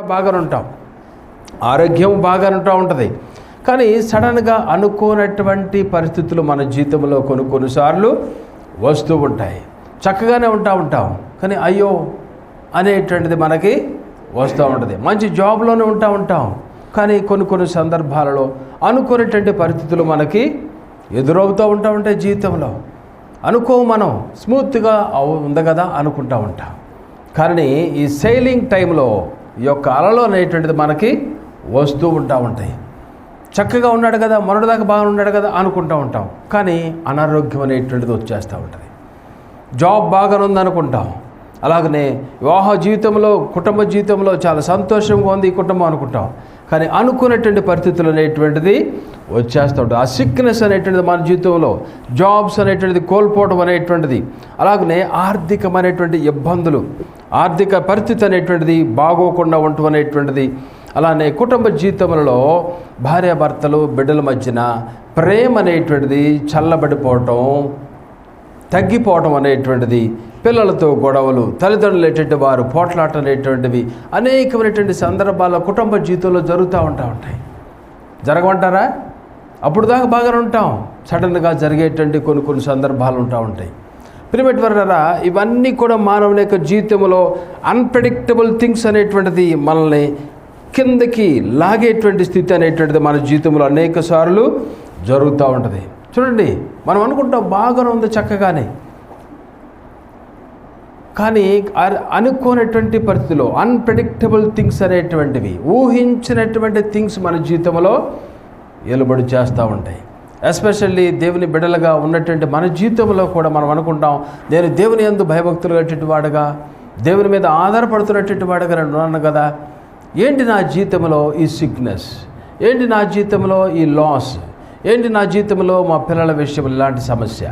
బాగానే ఉంటాం, ఆరోగ్యం బాగానే ఉంటుంది. కానీ సడన్గా అనుకోనటువంటి పరిస్థితులు మన జీవితంలో కొన్నిసార్లు వస్తూ ఉంటాయి. చక్కగానే ఉంటాం కానీ అయ్యో అనేటువంటిది మనకి వస్తూ ఉంటుంది. మంచి జాబ్లోనే ఉంటాం కానీ కొన్ని సందర్భాలలో అనుకునేటువంటి పరిస్థితులు మనకి ఎదురవుతూ ఉంటాయి. జీవితంలో మనం స్మూత్గా ఉంది కదా అనుకుంటూ ఉంటాం. కానీ ఈ సెయిలింగ్ టైంలో ఈ యొక్క అలలు అనేటువంటిది మనకి వస్తూ ఉంటాయి. చక్కగా ఉన్నాడు కదా, మొన్నటిదాకా బాగా ఉన్నాడు కదా అనుకుంటూ ఉంటాం. కానీ అనారోగ్యం అనేటువంటిది వచ్చేస్తూ ఉంటుంది. జాబ్ బాగానే ఉందనుకుంటాం, అలాగనే వివాహ జీవితంలో కుటుంబ జీవితంలో చాలా సంతోషంగా ఉంది ఈ కుటుంబం అనుకుంటాం. కానీ అనుకున్నటువంటి పరిస్థితులు అనేటువంటిది వచ్చేస్తూ ఉంటుంది. ఆ సిక్నెస్ అనేటువంటిది మన జీవితంలో, జాబ్స్ అనేటువంటిది కోల్పోవడం అనేటువంటిది, అలాగనే ఆర్థికమైనటువంటి ఇబ్బందులు, ఆర్థిక పరిస్థితి అనేటువంటిది బాగోకుండా ఉండటం అనేటువంటిది, అలానే కుటుంబ జీవితంలో భార్యాభర్తలు బిడ్డల మధ్యన ప్రేమ అనేటువంటిది చల్లబడిపోవటం, తగ్గిపోవటం అనేటువంటిది, పిల్లలతో గొడవలు, తల్లిదండ్రులు అనేటువంటి వారు పోట్లాట అనేటువంటివి అనేకమైనటువంటి సందర్భాల్లో కుటుంబ జీవితంలో జరుగుతూ ఉంటాయి. జరగమంటారా? అప్పుడు దాకా బాగానే ఉంటాం, సడన్గా జరిగేటువంటి కొన్ని సందర్భాలు ఉంటాయి. ప్రియమైనవారా, ఇవన్నీ కూడా మానవుని యొక్క జీవితంలో అన్ప్రెడిక్టబుల్ థింగ్స్ అనేటువంటిది మనల్ని కిందకి లాగేటువంటి స్థితి అనేటువంటిది మన జీవితంలో అనేక సార్లు జరుగుతూ ఉంటుంది. చూడండి, మనం అనుకుంటాం బాగానే ఉంది చక్కగానే, కానీ అనుకోనటువంటి పరిస్థితిలో అన్ప్రెడిక్టబుల్ థింగ్స్ అనేటువంటివి, ఊహించినటువంటి థింగ్స్ మన జీవితంలో ఏలుబడి చేస్తూ ఉంటాయి. ఎస్పెషల్లీ దేవుని బిడ్డలుగా ఉన్నటువంటి మన జీవితంలో కూడా మనం అనుకుంటాం, నేను దేవుని యందు భయభక్తులు కట్టేటి వాడుగా, దేవుని మీద ఆధారపడుతున్నటువంటి వాడుగా నేను ఉన్నాను కదా, ఏంటి నా జీవితంలో ఈ సిక్నెస్, ఏంటి నా జీవితంలో ఈ లాస్, ఏంటి నా జీవితంలో మా పిల్లల విషయంలో ఇలాంటి సమస్య,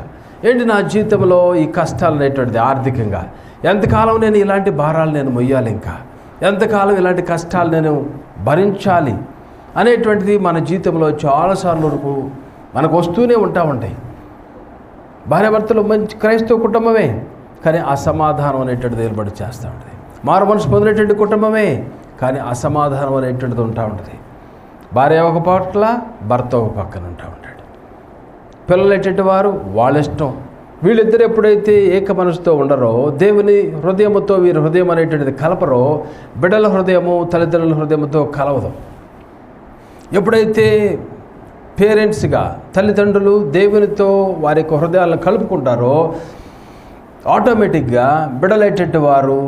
ఏంటి నా జీవితంలో ఈ కష్టాలు అనేటువంటిది, ఆర్థికంగా ఎంతకాలం నేను ఇలాంటి భారాలు నేను మొయ్యాలి, ఇంకా ఎంతకాలం ఇలాంటి కష్టాలు నేను భరించాలి అనేటువంటిది మన జీవితంలో చాలాసార్లు మనకు వస్తూనే ఉంటాయి. భార్యాభర్తలు మంచి క్రైస్తవ కుటుంబమే, కానీ అసమాధానం అనేటువంటిది ఏర్పాటు చేస్తూ ఉంటుంది. మారు మనసు పొందినటువంటి కుటుంబమే, కానీ అసమాధానం అనేటువంటిది ఉంటుంది. భార్య ఒక పట్ల, భర్త ఒక పక్కన ఉంటాడు. పిల్లలు అనేటువంటి వారు వాళ్ళ ఇష్టం. వీళ్ళిద్దరు ఎప్పుడైతే ఏక మనసుతో ఉండరో, దేవుని హృదయముతో వీరి హృదయం అనేటువంటిది కలపరో, బిడ్డల హృదయము తల్లిదండ్రుల హృదయంతో కలవదు. ఎప్పుడైతే పేరెంట్స్గా తల్లిదండ్రులు దేవునితో వారి యొక్క హృదయాలను కలుపుకుంటారో, ఆటోమేటిక్గా బిడ్డలైనటువంటి వారు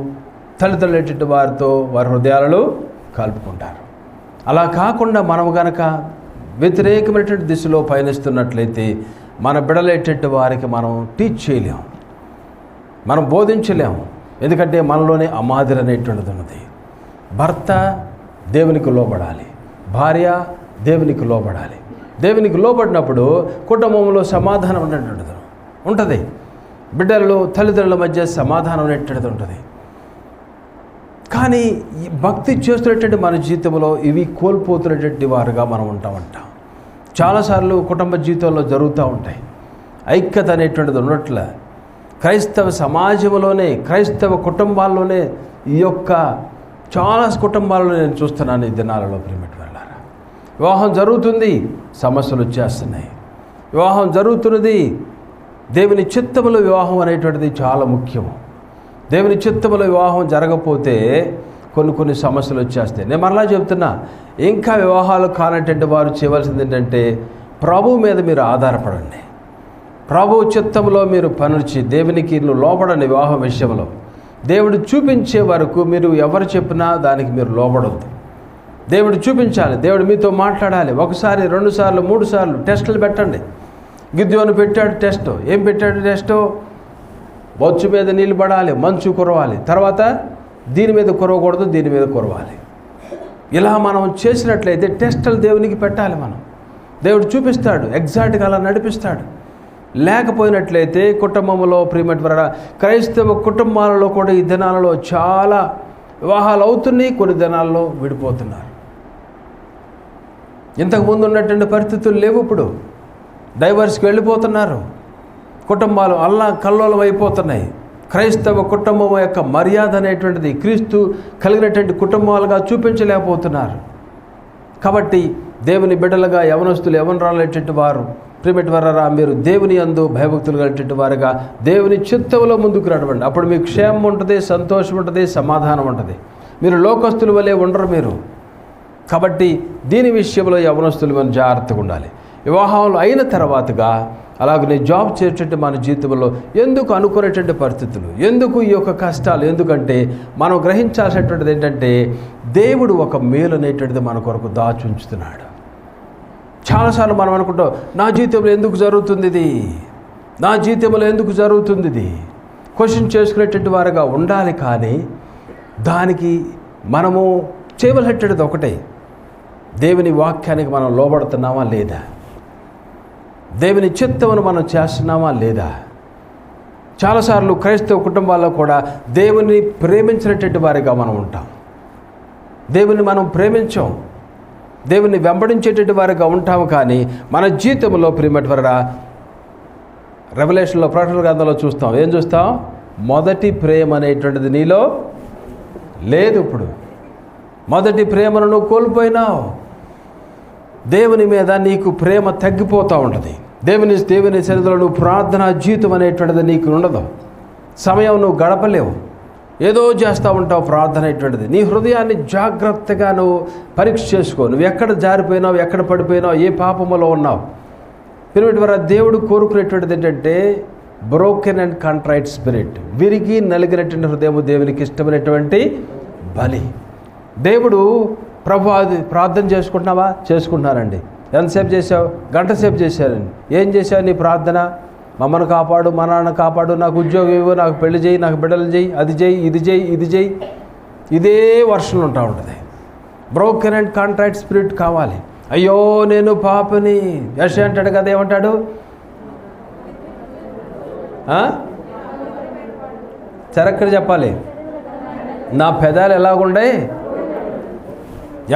తల్లిదండ్రులైనటువంటి వారితో వారి హృదయాలను కలుపుకుంటారు. అలా కాకుండా మనం కనుక వ్యతిరేకమైనటువంటి దిశలో పయనిస్తున్నట్లయితే మన బిడ్డలైనటువంటి వారికి మనం టీచ్ చేయలేము, మనం బోధించలేము. ఎందుకంటే మనలోనే అమాదిరి అనేటువంటిది ఉన్నది. భర్త దేవునికి లోబడాలి, భార్య దేవునికి లోబడాలి. దేవునికి లోబడినప్పుడు కుటుంబంలో సమాధానం అనేటువంటిది ఉంటుంది. బిడ్డలలో తల్లిదండ్రుల మధ్య సమాధానం అనేటువంటిది ఉంటుంది. కానీ ఈ భక్తి చేస్తున్నటువంటి మన జీవితంలో ఇవి కోల్పోతున్నటువంటి వారుగా మనం ఉంటాం. చాలాసార్లు కుటుంబ జీవితంలో జరుగుతూ ఉంటాయి. ఐక్యత అనేటువంటిది ఉన్నట్ల క్రైస్తవ సమాజంలోనే, క్రైస్తవ కుటుంబాల్లోనే ఈ యొక్క చాలా కుటుంబాలలో నేను చూస్తున్నాను ఈ దినాలలో. ప్రియమైనవారు, వివాహం జరుగుతుంది, సమస్యలు వచ్చేస్తున్నాయి. వివాహం జరుగుతున్నది, దేవుని చిత్తములో వివాహం అనేటువంటిది చాలా ముఖ్యము. దేవుని చిత్తములో వివాహం జరగకపోతే కొన్ని సమస్యలు వచ్చేస్తాయి. నేను మరలా చెప్తున్నా, ఇంకా వివాహాలు కానటువంటి వారు చేయవలసింది ఏంటంటే, ప్రభువు మీద మీరు ఆధారపడండి. ప్రభు చిత్తంలో మీరు పనుచి దేవునికి లోబడండి. వివాహం విషయంలో దేవుడు చూపించే వరకు మీరు ఎవరు చెప్పినా దానికి మీరు లోబడొద్దు. దేవుడు చూపించాలి, దేవుడు మీతో మాట్లాడాలి. ఒకసారి, 2 సార్లు, 3 సార్లు టెస్టులు పెట్టండి. గిద్యోను పెట్టాడు టెస్ట్. ఏం పెట్టాడు టెస్ట్? బొచ్చు మీద నీళ్ళు పడాలి, మంచు కురవాలి, తర్వాత దీని మీద కురవకూడదు, దీని మీద కురవాలి. ఇలా మనం చేసినట్లయితే టెస్టులు దేవునికి పెట్టాలి. మనం దేవుడు చూపిస్తాడు, ఎగ్జాక్ట్గా అలా నడిపిస్తాడు. లేకపోయినట్లయితే కుటుంబంలో, ప్రియమైనవారా, క్రైస్తవ కుటుంబాలలో కూడా ఈ దినాలలో చాలా వివాహాలు అవుతున్నాయి, కొన్ని దినాల్లో విడిపోతున్నారు. ఇంతకుముందు ఉన్నటువంటి పరిస్థితులు లేవు. ఇప్పుడు డైవర్స్కి వెళ్ళిపోతున్నారు. కుటుంబాలు కల్లోలం అయిపోతున్నాయి. క్రైస్తవ కుటుంబం యొక్క మర్యాద అనేటువంటిది క్రీస్తు కలిగినటువంటి కుటుంబాలుగా చూపించలేకపోతున్నారు. కాబట్టి దేవుని బిడ్డలుగా యవనస్తులు యవనరాలైనటువంటి వారు ప్రియమైన వారా, మీరు దేవుని యందు భయభక్తులు కలిగినటువంటి వారుగా దేవుని చిత్తంలో ముందుకు నడవండి. అప్పుడు మీకు క్షేమం ఉంటుంది, సంతోషం ఉంటుంది, సమాధానం ఉంటుంది. మీరు లోకస్తుల వలె ఉండరు మీరు. కాబట్టి దీని విషయంలో యవనస్తులు మనం జాగ్రత్తగా ఉండాలి. వివాహాలు అయిన తర్వాతగా అలాగనే జాబ్ చేసేటువంటి మన జీవితంలో ఎందుకు అనుకునేటువంటి పరిస్థితులు, ఎందుకు ఈ యొక్క కష్టాలు, ఎందుకంటే మనం గ్రహించాల్సినటువంటిది ఏంటంటే దేవుడు ఒక మేలు అనేటువంటిది మన కొరకు దాచి ఉంచుతున్నాడు. చాలాసార్లు మనం అనుకుంటాం, నా జీవితంలో ఎందుకు జరుగుతుంది ఇది, నా జీవితంలో ఎందుకు జరుగుతుంది ఇది, క్వశ్చన్ చేసుకునేటువంటి వారుగా ఉండాలి. కానీ దానికి మనము చేయవలసినటువంటిది ఒకటే, దేవుని వాక్యానికి మనం లోబడుతున్నామా లేదా, దేవుని చిత్తమును మనం చేస్తున్నామా లేదా. చాలాసార్లు క్రైస్తవ కుటుంబాల్లో కూడా దేవుని ప్రేమించినటువంటి వారిగా మనం ఉంటాం. దేవుని మనం ప్రేమించాం, దేవుని వెంబడించేటువంటి వారిగా ఉంటాము. కానీ మన జీవితంలో ప్రియమైనటువంటి రెవల్యూషన్లో ప్రకటన గ్రంథంలో చూస్తాం, ఏం చూస్తాం, మొదటి ప్రేమ అనేటువంటిది నీలో లేదు. ఇప్పుడు మొదటి ప్రేమను నువ్వు కోల్పోయినావు. దేవుని మీద నీకు ప్రేమ తగ్గిపోతూ ఉంటుంది. దేవుని సన్నిధిలో నువ్వు ప్రార్థనా జీవితం అనేటువంటిది నీకు ఉండదు. సమయం నువ్వు గడపలేవు, ఏదో చేస్తూ ఉంటావు. ప్రార్థన అనేటువంటిది నీ హృదయాన్ని జాగ్రత్తగా నువ్వు పరీక్ష చేసుకో. నువ్వు ఎక్కడ జారిపోయినావు, ఎక్కడ పడిపోయినావు, ఏ పాపములో ఉన్నావు. పిల్లల దేవుడు కోరుకునేటువంటిది ఏంటంటే బ్రోకెన్ అండ్ కంట్రైట్ స్పిరిట్, విరిగి నలిగినటువంటి హృదయం దేవునికి ఇష్టమైనటువంటి బలి. దేవుడు ప్రభు అది ప్రార్థన చేసుకుంటున్నావా? చేసుకుంటున్నానండి. ఎంతసేపు చేసావు? గంట సేపు చేశానండి. ఏం చేశావు నీ ప్రార్థన? మమ్మల్ని కాపాడు, మా నాన్న కాపాడు, నాకు ఉద్యోగం ఇవ్వు, నాకు పెళ్లి చేయి, నాకు బిడ్డలు చేయి, అది చేయి, ఇది చేయి, ఇది చేయి. ఇదే వర్షంలో ఉంటా ఉంటుంది. బ్రోకెన్ అండ్ కాంట్రాక్ట్ స్పిరిట్ కావాలి. అయ్యో నేను పాపని యెషయా అంటాడు కదా, ఏమంటాడు? చరక్కడి చెప్పాలి, నా పెదాలు ఎలాగుండే,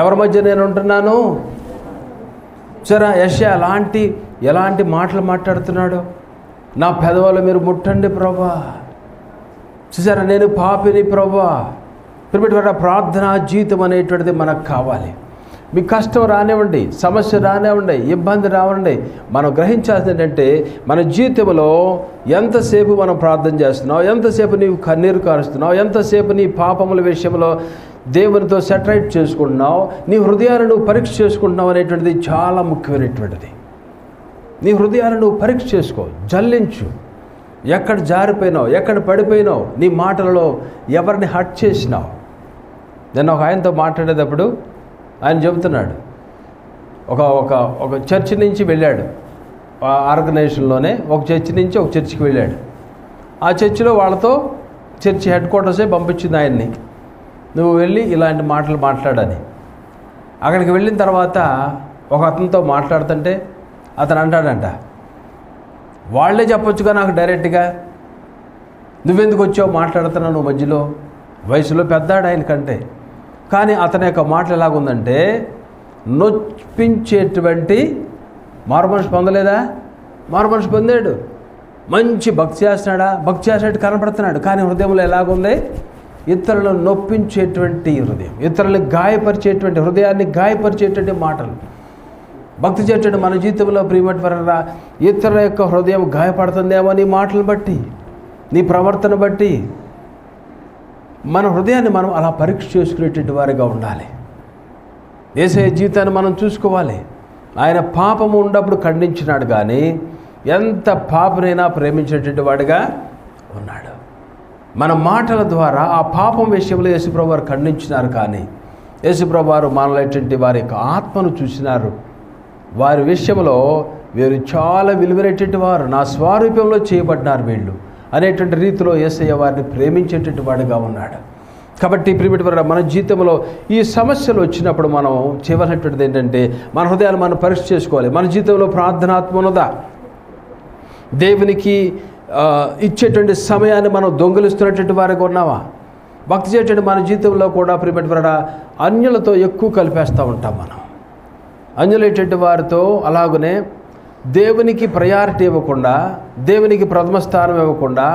ఎవరి మధ్య నేను ఉంటున్నాను. సరే యెషయా ఎలాంటి మాటలు మాట్లాడుతున్నాడు. నా పెదవులు మీరు ముట్టండి ప్రభా. చూసారా, నేను పాపిని ప్రభా. ప్రియమైన ప్రార్థనా జీవితం అనేటువంటిది మనకు కావాలి. మీ కష్టం రానివ్వండి, సమస్య రానివ్వండి, ఇబ్బంది రావండి, మనం గ్రహించాల్సింది ఏంటంటే మన జీవితంలో ఎంతసేపు మనం ప్రార్థన చేస్తున్నావు, ఎంతసేపు నీవు కన్నీరు కారుస్తున్నావు, ఎంతసేపు నీ పాపముల విషయంలో దేవునితో సెటరైట్ చేసుకుంటున్నావు, నీ హృదయాన్ని నువ్వు పరీక్ష చేసుకుంటున్నావు అనేటువంటిది చాలా ముఖ్యమైనటువంటిది. నీ హృదయాన్ని నువ్వు పరీక్ష చేసుకో, జల్లించు. ఎక్కడ జారిపోయినావు, ఎక్కడ పడిపోయినావు, నీ మాటలలో ఎవరిని హర్ట్ చేసినావు. నేను ఒక ఆయనతో మాట్లాడేటప్పుడు ఆయన చెబుతున్నాడు, ఒక చర్చి నుంచి వెళ్ళాడు, ఆర్గనైజేషన్లోనే ఒక చర్చి నుంచి ఒక చర్చికి వెళ్ళాడు. ఆ చర్చిలో వాళ్ళతో చర్చి హెడ్ క్వార్టర్సే పంపించింది ఆయన్ని, నువ్వు వెళ్ళి ఇలాంటి మాటలు మాట్లాడని. అక్కడికి వెళ్ళిన తర్వాత ఒక అతనితో మాట్లాడుతుంటే అతను అంటాడంట, వాళ్ళే చెప్పొచ్చుగా నాకు డైరెక్ట్గా, నువ్వెందుకు వచ్చావు మాట్లాడుతున్నావు నువ్వు మధ్యలో. వయసులో పెద్దాడు ఆయన కంటే. కానీ అతని యొక్క మాటలు ఎలాగుందంటే నొప్పించేటువంటి, మారుమనిషి పొందలేదా? మారుమనిషి పొందాడు, మంచి భక్తి చేస్తున్నాడా, భక్తి చేసినట్టు కనపడుతున్నాడు. కానీ హృదయంలో ఎలాగుంది? ఇతరులను నొప్పించేటువంటి హృదయం, ఇతరులను గాయపరిచేటువంటి హృదయాన్ని గాయపరిచేటువంటి మాటలు. భక్తి చేసేటువంటి మన జీవితంలో ప్రియమైన ఇతరుల యొక్క హృదయం గాయపడుతుందేమో నీ మాటలను బట్టి, నీ ప్రవర్తన బట్టి. మన హృదయాన్ని మనం అలా పరీక్ష చేసుకునేటువంటి వారిగా ఉండాలి. యేసయ్య జీవితాన్ని మనం చూసుకోవాలి. ఆయన పాపము ఉన్నప్పుడు ఖండించినాడు, కానీ ఎంత పాపనైనా ప్రేమించేటువంటి వాడిగా ఉన్నాడు. మన మాటల ద్వారా ఆ పాపం విషయంలో యేసుప్రభు వారు ఖండించినారు, కానీ యేసుప్రభు వారు మనలేటువంటి వారి యొక్క ఆత్మను చూసినారు. వారి విషయంలో వీరు చాలా విలువైనటువంటి వారు, నా స్వరూపంలో చేయబడినారు వీళ్ళు అనేటువంటి రీతిలో యేసయ్య వారిని ప్రేమించేటువంటి వాడిగా ఉన్నాడు. కాబట్టి ప్రియమైన మన జీవితంలో ఈ సమస్యలు వచ్చినప్పుడు మనం చేయవలసినటువంటిది ఏంటంటే మన హృదయాన్ని మనం పరీక్ష చేసుకోవాలి. మన జీవితంలో ప్రార్థనాత్మ ఉన్నదా? దేవునికి ఇచ్చేటువంటి సమయాన్ని మనం దొంగిలిస్తున్నటువంటి వారిగా ఉన్నావా? భక్తి చేసేటువంటి మన జీవితంలో కూడా ప్రియమైన అన్యులతో ఎక్కువ కలిపేస్తూ ఉంటాం మనం. అన్యులైనటువంటి వారితో అలాగనే దేవునికి ప్రయారిటీ ఇవ్వకుండా, దేవునికి ప్రథమ స్థానం ఇవ్వకుండా,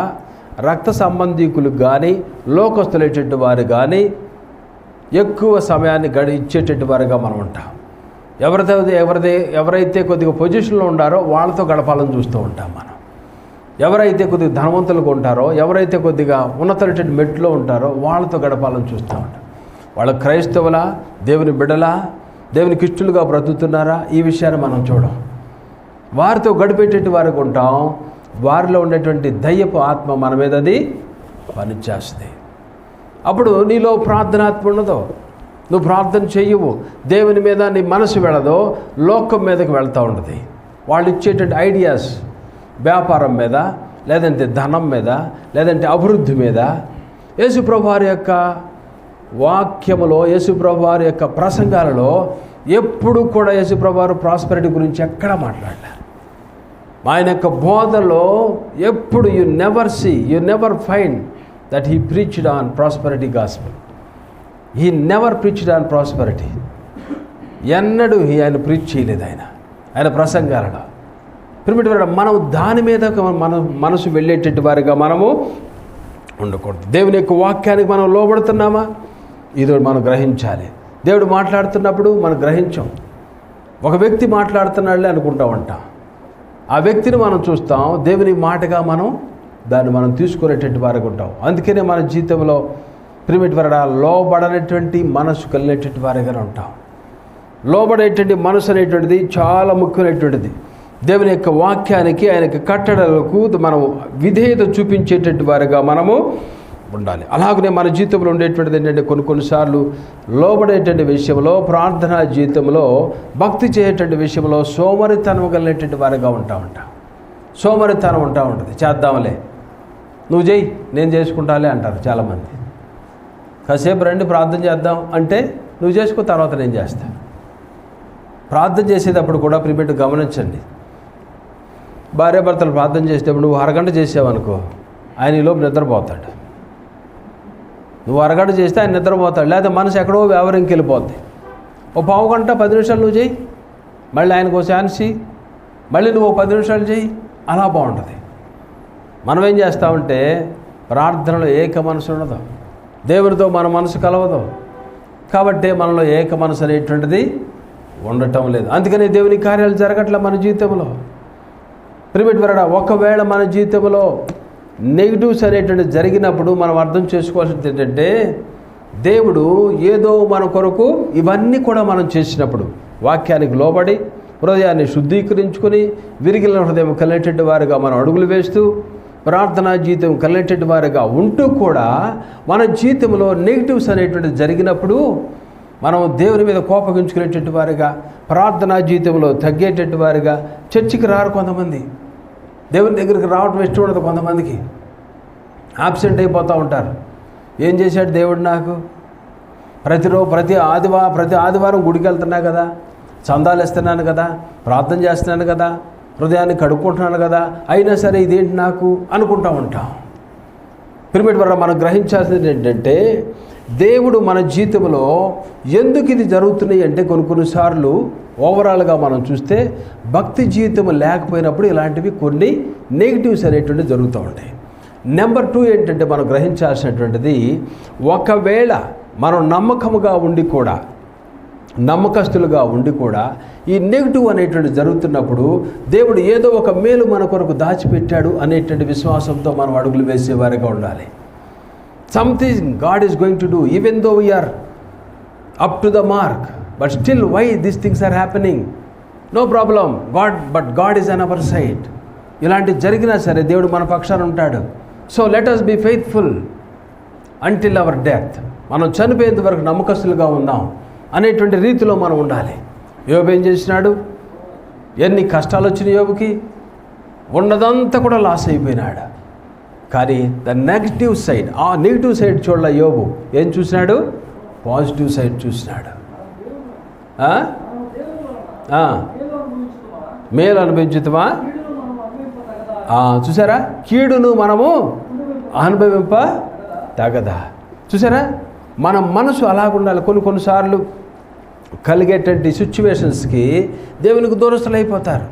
రక్త సంబంధీకులు కానీ లోకస్తులేటటువంటి వారు కానీ ఎక్కువ సమయాన్ని ఇచ్చేటటువంటి వారుగా మనం ఉంటాం. ఎవరైతే కొద్దిగా పొజిషన్లో ఉంటారో వాళ్ళతో గడపాలని చూస్తూ ఉంటాం మనం. ఎవరైతే కొద్దిగా ధనవంతులుగా ఉంటారో, ఎవరైతే కొద్దిగా ఉన్నతమైనటువంటి మెట్లో ఉంటారో వాళ్ళతో గడపాలని చూస్తూ ఉంటాం. వాళ్ళ క్రైస్తవులా, దేవుని బిడ్డలా, దేవునికి ఇష్టలుగా బ్రతుకుతున్నారా, ఈ విషయాన్ని మనం చూడం. వారితో గడిపేటటువంటి వారికి ఉంటాం. వారిలో ఉండేటువంటి దయ్యపు ఆత్మ మన మీద అది పనిచేస్తుంది. అప్పుడు నీలో ప్రార్థనాత్మ ఉండదు, నువ్వు ప్రార్థన చెయ్యవు, దేవుని మీద నీ మనసు వెళ్ళదో, లోకం మీదకి వెళ్తూ ఉంటుంది. వాళ్ళు ఇచ్చేటువంటి ఐడియాస్ వ్యాపారం మీద, లేదంటే ధనం మీద, లేదంటే అభివృద్ధి మీద. యేసుప్రభు వారి యొక్క వాక్యములో, యేసుప్రభు వారి యొక్క ప్రసంగాలలో ఎప్పుడు కూడా యేసుప్రభు వారు ప్రాస్పెరిటీ గురించి ఎక్కడ మాట్లాడలేరు. ఆయన యొక్క బోధలో ఎప్పుడు you never find that he preached on prosperity gospel. He never preached on prosperity. ఎన్నడూ ఆయన ప్రీచ్ చేయలేదు ఆయన ప్రసంగాలలో. ప్రియమైన మనం దాని మీద మన మనసు వెళ్ళేటట్టు వారిగా మనము ఉండకూడదు. దేవుని యొక్క వాక్యానికి మనం లోబడుతున్నామా, ఇది మనం గ్రహించాలి. దేవుడు మాట్లాడుతున్నప్పుడు మనం గ్రహించాం. ఒక వ్యక్తి మాట్లాడుతున్నాడులే అనుకుంటా ఉంటాం. ఆ వ్యక్తిని మనం చూస్తాం, దేవుని మాటగా దాన్ని మనం తీసుకునేటట్టు వారికి ఉంటాం. అందుకనే మన జీవితంలో ప్రియమైన లోబడనేటువంటి మనసు కలిగినటువంటి వారిగానే ఉంటాం. లోబడేటువంటి మనసు అనేటువంటిది చాలా ముఖ్యమైనటువంటిది. దేవుని యొక్క వాక్యానికి, ఆయన యొక్క కట్టడలకు మనం విధేయత చూపించేటటువంటి వారిగా మనము ఉండాలి. అలాగనే మన జీవితంలో ఉండేటువంటిది ఏంటంటే కొన్నిసార్లు లోబడేటువంటి విషయంలో, ప్రార్థనా జీవితంలో, భక్తి చేసేటువంటి విషయంలో సోమరితనం కలిగినటువంటి వారిగా ఉంటాం. సోమరితనం ఉంటుంది. చేద్దాంలే, నువ్వు చెయ్యి, నేను చేసుకుంటాలే అంటారు చాలామంది. కాసేపు రండి ప్రార్థన చేద్దాం అంటే నువ్వు చేసుకో, తర్వాత నేను చేస్తాను. ప్రార్థన చేసేటప్పుడు కూడా ప్రిపేట్ గమనించండి. భార్యాభర్తలు ప్రార్థన చేసేటప్పుడు నువ్వు అరగంట చేసావనుకో, ఆయన ఈలోపు నిద్రపోతాడు. నువ్వు అరగంట చేస్తే ఆయన నిద్రపోతాడు, లేదా మనసు ఎక్కడో వ్యవహారంకి వెళ్ళిపోద్ది. ఓ పావు గంట 10 నిమిషాలు నువ్వు చేయి, మళ్ళీ ఆయనకు ఛాన్స్, మళ్ళీ నువ్వు 10 నిమిషాలు చేయి, అలా బాగుంటుంది. మనం ఏం చేస్తామంటే ప్రార్థనలో ఏక మనసు ఉండదు, దేవునితో మన మనసు కలవదు. కాబట్టి మనలో ఏక మనసు అనేటువంటిది ఉండటం లేదు. అందుకని దేవుని కార్యాలు జరగట్లే మన జీవితంలో. ప్రియమైన ఒకవేళ మన జీవితంలో నెగిటివ్స్ అనేటువంటిది జరిగినప్పుడు మనం అర్థం చేసుకోవాల్సింది ఏంటంటే, దేవుడు ఏదో మన కొరకు ఇవన్నీ కూడా మనం చేసినప్పుడు వాక్యానికి లోబడి హృదయాన్ని శుద్ధీకరించుకొని విరిగిన హృదయం కలిగేటట్టు వారిగా మనం అడుగులు వేస్తూ ప్రార్థనా జీవితం కలిగేటట్టు వారిగా ఉంటూ కూడా మన జీవితంలో నెగిటివ్స్ అనేటువంటిది జరిగినప్పుడు మనం దేవుని మీద కోపగించుకునేటట్టు వారిగా, ప్రార్థనా జీవితంలో తగ్గేటట్టు వారిగా, చర్చికి రారు కొంతమంది, దేవుని దగ్గరికి రావడం ఇష్టం ఉండదు కొంతమందికి, ఆబ్సెంట్ అయిపోతూ ఉంటారు. ఏం చేశాడు దేవుడు నాకు? ప్రతి ఆదివారం గుడికి వెళ్తున్నా కదా, చందాలు ఇస్తున్నాను కదా, ప్రార్థన చేస్తున్నాను కదా, హృదయాన్ని కడుక్కుంటున్నాను కదా, అయినా సరే ఇదేంటి నాకు అనుకుంటూ ఉంటాం. పిరమిడ్ వల్ల మనం గ్రహించాల్సింది ఏంటంటే, దేవుడు మన జీవితంలో ఎందుకు ఇది జరుగుతున్నాయి అంటే కొన్నిసార్లు ఓవరాల్గా మనం చూస్తే భక్తి జీవితం లేకపోయినప్పుడు ఇలాంటివి కొన్ని నెగిటివ్స్ అనేటువంటివి జరుగుతూ ఉంటాయి. నెంబర్ 2 ఏంటంటే మనం గ్రహించాల్సినటువంటిది, ఒకవేళ మనం నమ్మకస్తులుగా ఉండి కూడా ఈ నెగిటివ్ అనేటువంటి జరుగుతున్నప్పుడు దేవుడు ఏదో ఒక మేలు మన కొరకు దాచిపెట్టాడు అనేటువంటి విశ్వాసంతో మనం అడుగులు వేసేవారిగా ఉండాలి. Something God is going to do even though we're up to the mark, but still why these things are happening, no problem, God is on our side. ఇలాంటి జరిగినా సరే దేవుడు మన పక్షాన ఉంటాడు. So let us be faithful until our death. మనం చనిపోయేంత వరకు నమ్మకస్తులుగా ఉందాం అనేటువంటి రీతిలో మనం ఉండాలి. యోబు ఏం చేసినాడు? ఎన్ని కష్టాలు వచ్చినాయి యోబుకి, ఉన్నదంతా కూడా లాస్ అయిపోయినాడు. కానీ ద నెగిటివ్ సైడ్, ఆ నెగిటివ్ సైడ్ చూడాల యోబు. ఏం చూసినాడు? పాజిటివ్ సైడ్ చూసినాడు. మేలు అనుభవించుతామా? చూసారా, కీడును మనము అనుభవింప తగదా. చూసారా, మన మనసు అలాగుండాలి. కొన్నిసార్లు కలిగేటువంటి సిచ్యువేషన్స్కి దేవునికి దూరస్తులు అయిపోతారు.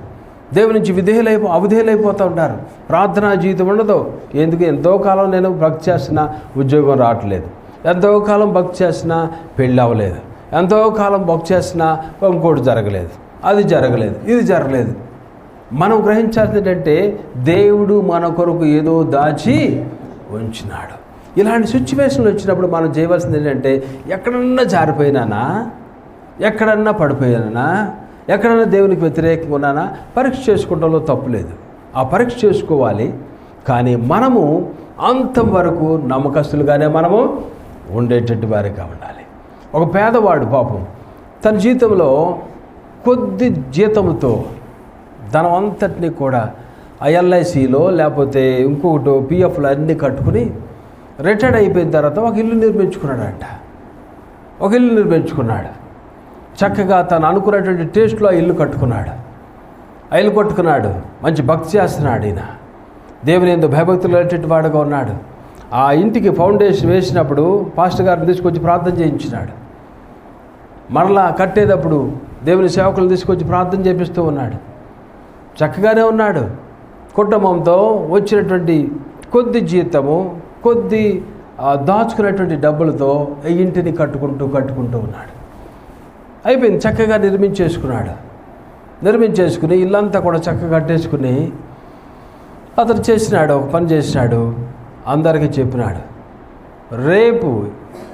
దేవుని నుంచి అవిధేయులైపోతూ ఉంటారు. ప్రార్థనా జీవితం ఉండదు. ఎందుకు? ఎంతో కాలం నేను భక్తి చేస్తున్నా, ఉద్యోగం రావట్లేదు. ఎంతో కాలం భక్తి చేస్తున్నా, పెళ్ళి అవ్వలేదు. ఎంతో కాలం భక్తి చేస్తున్నా, ఇంకోటి జరగలేదు, అది జరగలేదు, ఇది జరగలేదు. మనం గ్రహించాల్సింది ఏంటంటే దేవుడు మన కొరకు ఏదో దాచి ఉంచినాడు. ఇలాంటి సిచ్యువేషన్లు వచ్చినప్పుడు మనం చేయవలసింది ఏంటంటే, ఎక్కడన్నా జారిపోయినానా, ఎక్కడన్నా పడిపోయానా, ఎక్కడన్నా దేవునికి వ్యతిరేకంగా ఉన్నానా పరీక్ష చేసుకుంటంలో తప్పులేదు. ఆ పరీక్ష చేసుకోవాలి. కానీ మనము అంతం వరకు నమ్మకస్తులుగానే మనము ఉండేటట్టు వారిగా ఉండాలి. ఒక పేదవాడు పాపం తన జీవితంలో కొద్ది జీతంతో ధనం అంతటినీ కూడా ఎల్ఐసిలో లేకపోతే ఇంకొకటి పిఎఫ్లో అన్నీ కట్టుకుని రిటైర్డ్ అయిపోయిన తర్వాత ఒక ఇల్లు నిర్మించుకున్నాడు. చక్కగా తను అనుకున్నటువంటి టేస్ట్లో ఆ ఇల్లు కట్టుకున్నాడు. మంచి భక్తి చేస్తున్నాడు. ఈయన దేవుని యందు భయభక్తులు కలిగేటువంటి వాడుగా ఉన్నాడు. ఆ ఇంటికి ఫౌండేషన్ వేసినప్పుడు పాస్టర్ గారిని తీసుకొచ్చి ప్రార్థన చేయించినాడు. మరలా కట్టేటప్పుడు దేవుని సేవకులను తీసుకొచ్చి ప్రార్థన చేపిస్తూ ఉన్నాడు. చక్కగానే ఉన్నాడు. కుటుంబంతో వచ్చినటువంటి కొద్ది జీతము, కొద్ది దాచుకునేటువంటి డబ్బులతో ఈ ఇంటిని కట్టుకుంటూ ఉన్నాడు. అయిపోయింది. చక్కగా నిర్మించేసుకుని ఇల్లంతా కూడా చక్కగా కట్టేసుకుని అతను ఒక పని చేసినాడు. అందరికీ చెప్పినాడు, రేపు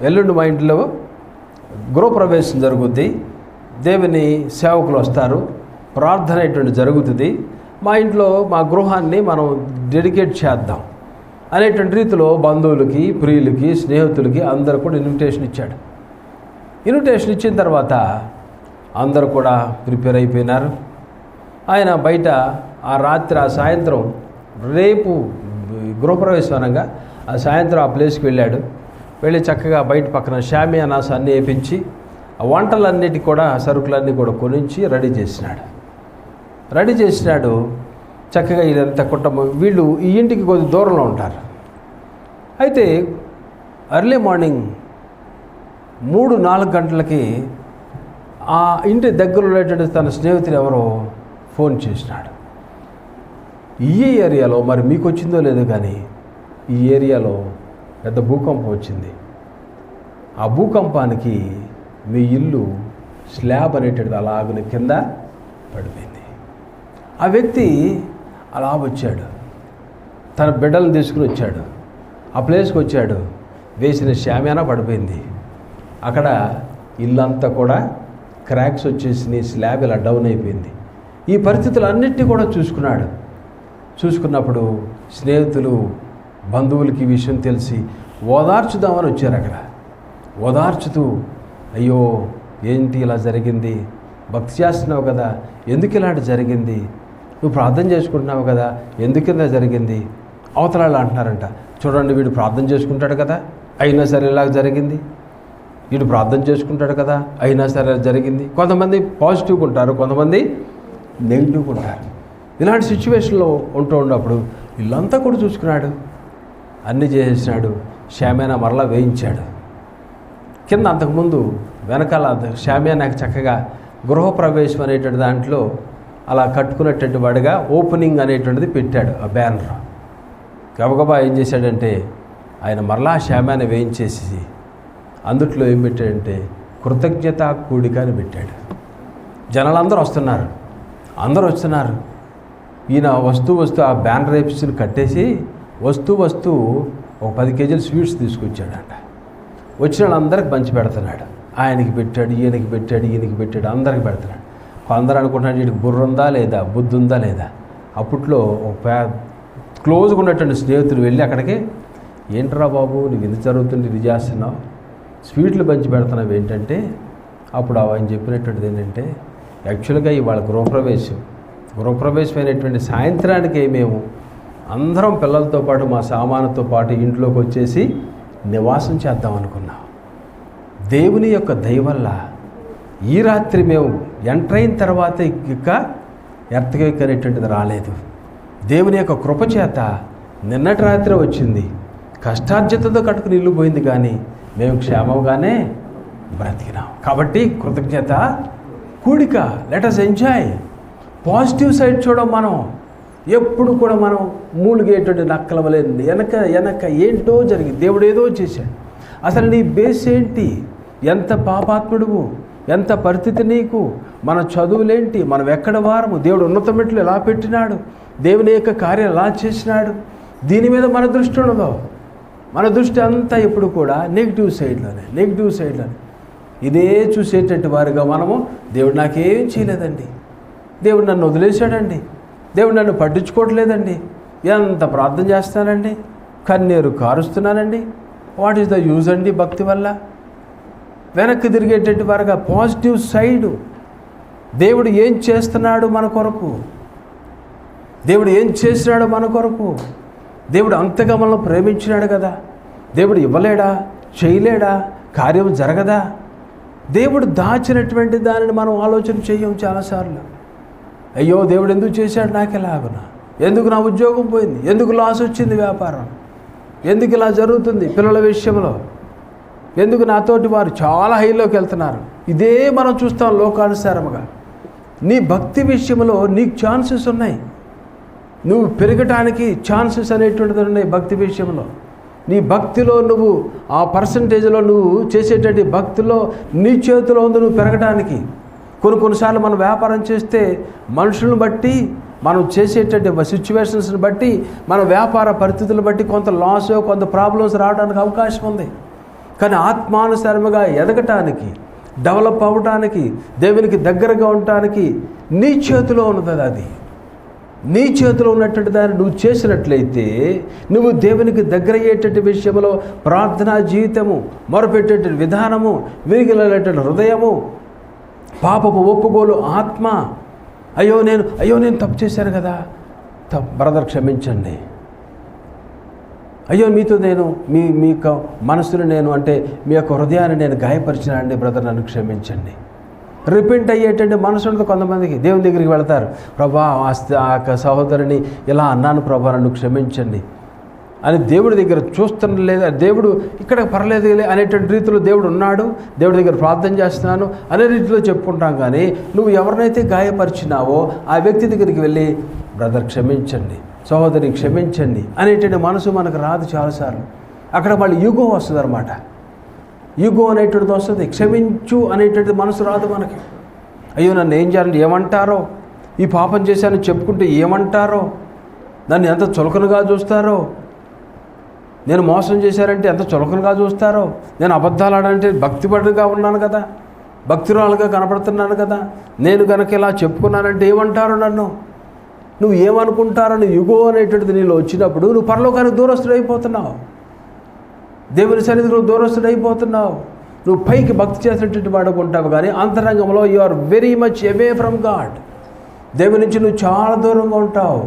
ఎల్లుండి మా ఇంట్లో గృహప్రవేశం జరుగుద్ది, దేవుని సేవకులు వస్తారు, ప్రార్థన అనేటువంటి జరుగుతుంది, మా ఇంట్లో మా గృహాన్ని మనం డెడికేట్ చేద్దాం అనేటువంటి రీతిలో బంధువులకి, ప్రియులకి, స్నేహితులకి అందరూ కూడా ఇన్విటేషన్ ఇచ్చిన తర్వాత అందరూ కూడా ప్రిపేర్ అయిపోయినారు. ఆయన బయట ఆ సాయంత్రం రేపు గృహప్రవేశం అనగా ఆ సాయంత్రం ఆ ప్లేస్కి వెళ్ళి చక్కగా బయట పక్కన షామియానాస్ అన్నీ వేయించి ఆ వంటలన్నిటి కూడా సరుకులన్నీ కూడా కొనించి రెడీ చేసినాడు. చక్కగా ఇదంతా కుటుంబం వీళ్ళు ఈ ఇంటికి కొద్ది దూరంలో ఉంటారు. అయితే ఎర్లీ మార్నింగ్ 3-4 గంటలకి ఆ ఇంటి దగ్గర ఉండేటువంటి తన స్నేహితులు ఎవరో ఫోన్ చేసినాడు. ఈ ఏరియాలో మరి మీకు వచ్చిందో లేదో కానీ ఈ ఏరియాలో పెద్ద భూకంపం వచ్చింది. ఆ భూకంపానికి మీ ఇల్లు స్లాబ్ అనేటువంటిది అలాగనే కింద పడిపోయింది. ఆ వ్యక్తి అలా వచ్చాడు, తన బిడ్డలను తీసుకుని వచ్చాడు. ఆ ప్లేస్కి వచ్చాడు, వేసిన షామియానా పడిపోయింది. అక్కడ ఇల్లంతా కూడా క్రాక్స్ వచ్చేసి స్లాబ్ ఇలా డౌన్ అయిపోయింది. ఈ పరిస్థితులన్నిటినీ కూడా చూసుకున్నప్పుడు స్నేహితులు, బంధువులకి ఈ విషయం తెలిసి ఓదార్చుదామని వచ్చారు. అక్కడ ఓదార్చుతూ, అయ్యో ఏంటి ఇలా జరిగింది, భక్తి చేస్తున్నావు కదా, ఎందుకు ఇలాంటి జరిగింది, నువ్వు ప్రార్థన చేసుకుంటున్నావు కదా, ఎందుకు ఇలా జరిగింది. అవతల అంటున్నారంట, చూడండి వీడు ప్రార్థన చేసుకుంటాడు కదా అయినా సరే ఇలా జరిగింది, వీడు ప్రార్థన చేసుకుంటాడు కదా అయినా సరే జరిగింది. కొంతమంది పాజిటివ్గా ఉంటారు, కొంతమంది నెగిటివ్గా ఉంటారు. ఇలాంటి సిచ్యువేషన్లో ఉన్నప్పుడు వీళ్ళంతా కూడా చూసుకున్నాడు, అన్నీ చేసేసినాడు. షామియానా మరలా వేయించాడు. కింద అంతకుముందు వెనకాల షామియానాకి చక్కగా గృహప్రవేశం అనేటువంటి దాంట్లో అలా కట్టుకున్నటువంటి వాడిగా ఓపెనింగ్ అనేటువంటిది పెట్టాడు ఆ బ్యానర్. గబగబా ఏం చేశాడంటే ఆయన మరలా షామియానా వేయించేసి అందుట్లో ఏం పెట్టాడంటే కృతజ్ఞత కూడిక అని పెట్టాడు. జనాలందరూ వస్తున్నారు. ఈయన వస్తూ ఆ బ్యానర్ వేపించుని కట్టేసి వస్తూ ఒక 10 కేజీలు స్వీట్స్ తీసుకొచ్చాడంట. వచ్చిన వాళ్ళందరికి పంచి పెడుతున్నాడు. ఆయనకి పెట్టాడు, ఈయనకి పెట్టాడు, అందరికి పెడుతున్నాడు. అందరూ అనుకుంటున్నాడు వీడికి బుర్ర ఉందా లేదా, బుద్ధి ఉందా లేదా. అప్పట్లో ఒక క్లోజ్గా ఉన్నటువంటి స్నేహితులు వెళ్ళి అక్కడికి, ఏంట్రా బాబు నువ్వు ఎందుకు జరుగుతుంది, ఇది చేస్తున్నావు, స్వీట్లు పంచి పెడుతున్నావు ఏంటంటే, అప్పుడు ఆయన చెప్పినటువంటిది ఏంటంటే, యాక్చువల్గా ఇవాళ గృహప్రవేశం అయినటువంటి సాయంత్రానికి మేము అందరం పిల్లలతో పాటు మా సామానుతో పాటు ఇంట్లోకి వచ్చేసి నివాసం చేద్దాం అనుకున్నాం. దేవుని యొక్క దయ వల్ల ఈ రాత్రి మేము ఎంటర్ అయిన తర్వాత ఇక ఎర్త్క్వేక్ అనేటువంటిది రాలేదు. దేవుని యొక్క కృపచేత నిన్నటి రాత్రి వచ్చింది. కష్టార్జితతో కట్టుకుని ఇల్లు పోయింది, కానీ మేము క్షేమంగానే బ్రతికినాం. కాబట్టి కృతజ్ఞత కూడిక, let us enjoy. Positive side చూడం. మనం ఎప్పుడు కూడా మనం మూలిగేటువంటి నక్కల వలె వెనక ఏంటో జరిగింది, దేవుడు ఏదో చేశాడు. అసలు నీ బేస్ ఏంటి? ఎంత పాపాత్ముడువు, ఎంత పరిస్థితి నీకు, మన చదువులేంటి, మనం ఎక్కడ వారము, దేవుడు ఉన్నత మెట్లు ఎలా పెట్టినాడు, దేవుని యొక్క కార్యం ఎలా చేసినాడు, దీని మీద మన దృష్టి ఉండదు. మన దృష్టి అంతా ఎప్పుడు కూడా నెగిటివ్ సైడ్లోనే. ఇదే చూసేటట్టు వారుగా మనము, దేవుడు నాకేం చేయలేదండి, దేవుడు నన్ను వదిలేశాడండి, దేవుడు నన్ను పట్టించుకోవట్లేదండి, ఎంత ప్రార్థన చేస్తానండి, కన్నీరు కారుస్తున్నానండి, వాట్ ఈస్ ద యూజ్ అండి భక్తి వల్ల? వెనక్కి తిరిగేటట్టు వారుగా పాజిటివ్ సైడు, దేవుడు ఏం చేస్తున్నాడు మన కొరకు, దేవుడు ఏం చేసినాడు మన కొరకు, దేవుడు అంతగా మనల్ని ప్రేమించినాడు కదా, దేవుడు ఇవ్వలేడా, చేయలేడా, కార్యం జరగదా? దేవుడు దాచినటువంటి దానిని మనం ఆలోచన చేయం చాలాసార్లు. అయ్యో దేవుడు ఎందుకు చేశాడు, నాకు ఎలాగునా, ఎందుకు నా ఉద్యోగం పోయింది, ఎందుకు లాస్ వచ్చింది వ్యాపారం, ఎందుకు ఇలా జరుగుతుంది పిల్లల విషయంలో, ఎందుకు నాతోటి వారు చాలా హైలోకి వెళ్తున్నారు, ఇదే మనం చూస్తాం లోకానుసారముగా. నీ భక్తి విషయంలో నీకు ఛాన్సెస్ ఉన్నాయి, నువ్వు పెరగటానికి ఛాన్సెస్ అనేటువంటిది ఉన్నాయి భక్తి విషయంలో. నీ భక్తిలో నువ్వు ఆ పర్సంటేజ్లో నువ్వు చేసేటువంటి భక్తిలో నీ చేతిలో ఉంది నువ్వు పెరగడానికి. కొన్నిసార్లు మనం వ్యాపారం చేస్తే మనుషులను బట్టి, మనం చేసేటటువంటి సిచ్యువేషన్స్ని బట్టి, మన వ్యాపార పరిస్థితులను బట్టి కొంత లాస్, కొంత ప్రాబ్లమ్స్ రావడానికి అవకాశం ఉంది. కానీ ఆత్మానుసారముగా ఎదగటానికి, డెవలప్ అవ్వటానికి, దేవునికి దగ్గరగా ఉండటానికి నీ చేతిలో ఉన్నది. అది నీ చేతిలో ఉన్నటువంటి దాన్ని నువ్వు చేసినట్లయితే నువ్వు దేవునికి దగ్గర అయ్యేటటువంటి విషయంలో ప్రార్థనా జీవితము, మొరపెట్టేటువంటి విధానము, విరిగిలేటువంటి హృదయము, పాపపు ఒప్పుకోలు ఆత్మ, అయ్యో నేను తప్పు చేశాను కదా, బ్రదర్ క్షమించండి, అయ్యో మీతో నేను మీ యొక్క మనసును నేను అంటే మీ యొక్క హృదయాన్ని నేను గాయపరిచినండి బ్రదర్, నన్ను క్షమించండి. రిపెంట్ అయ్యేటండి మనసు ఉంటుంది కొంతమందికి. దేవుని దగ్గరికి వెళతారు, ప్రభా ఆ యొక్క సహోదరిని ఇలా అన్నాను ప్రభా, నన్ను క్షమించండి అని దేవుడి దగ్గర చూస్తున్న లేదా, దేవుడు ఇక్కడ పర్లేదు అనేటువంటి రీతిలో దేవుడు ఉన్నాడు, దేవుడి దగ్గర ప్రార్థన చేస్తున్నాను అనే రీతిలో చెప్పుకుంటాం. కానీ నువ్వు ఎవరినైతే గాయపరిచినావో ఆ వ్యక్తి దగ్గరికి వెళ్ళి బ్రదర్ క్షమించండి, సహోదరి క్షమించండి అనేటువంటి మనసు మనకు రాదు చాలాసార్లు. అక్కడ వాళ్ళు యుగో వస్తుంది అన్నమాట. యుగో అనేటువంటిది వస్తుంది, క్షమించు అనేటువంటిది మనసు రాదు మనకి. అయ్యో నన్ను ఏం చేయాలంటే ఏమంటారో, ఈ పాపం చేశానని చెప్పుకుంటే ఏమంటారో, నన్ను ఎంత చులకనగా చూస్తారో, నేను మోసం చేశారంటే ఎంత చులకనగా చూస్తారో, నేను అబద్ధాలు ఆడాలంటే భక్తిపరుడుగా ఉన్నాను కదా, భక్తిరాలుగా కనపడుతున్నాను కదా, నేను కనుక ఇలా చెప్పుకున్నానంటే ఏమంటారో, నన్ను నువ్వు ఏమనుకుంటారని యుగో అనేటువంటిది నీలో వచ్చినప్పుడు నువ్వు పరలోకానికి దూరస్తుడైపోతున్నావు, దేవుని సన్నిధిలో దూరస్తుడైపోతున్నావు. నువ్వు పైకి భక్తి చేసినటువంటి వాడుకుంటావు, కానీ అంతరంగంలో you are very much away from God. దేవుని నుంచి నువ్వు చాలా దూరంగా ఉంటావు.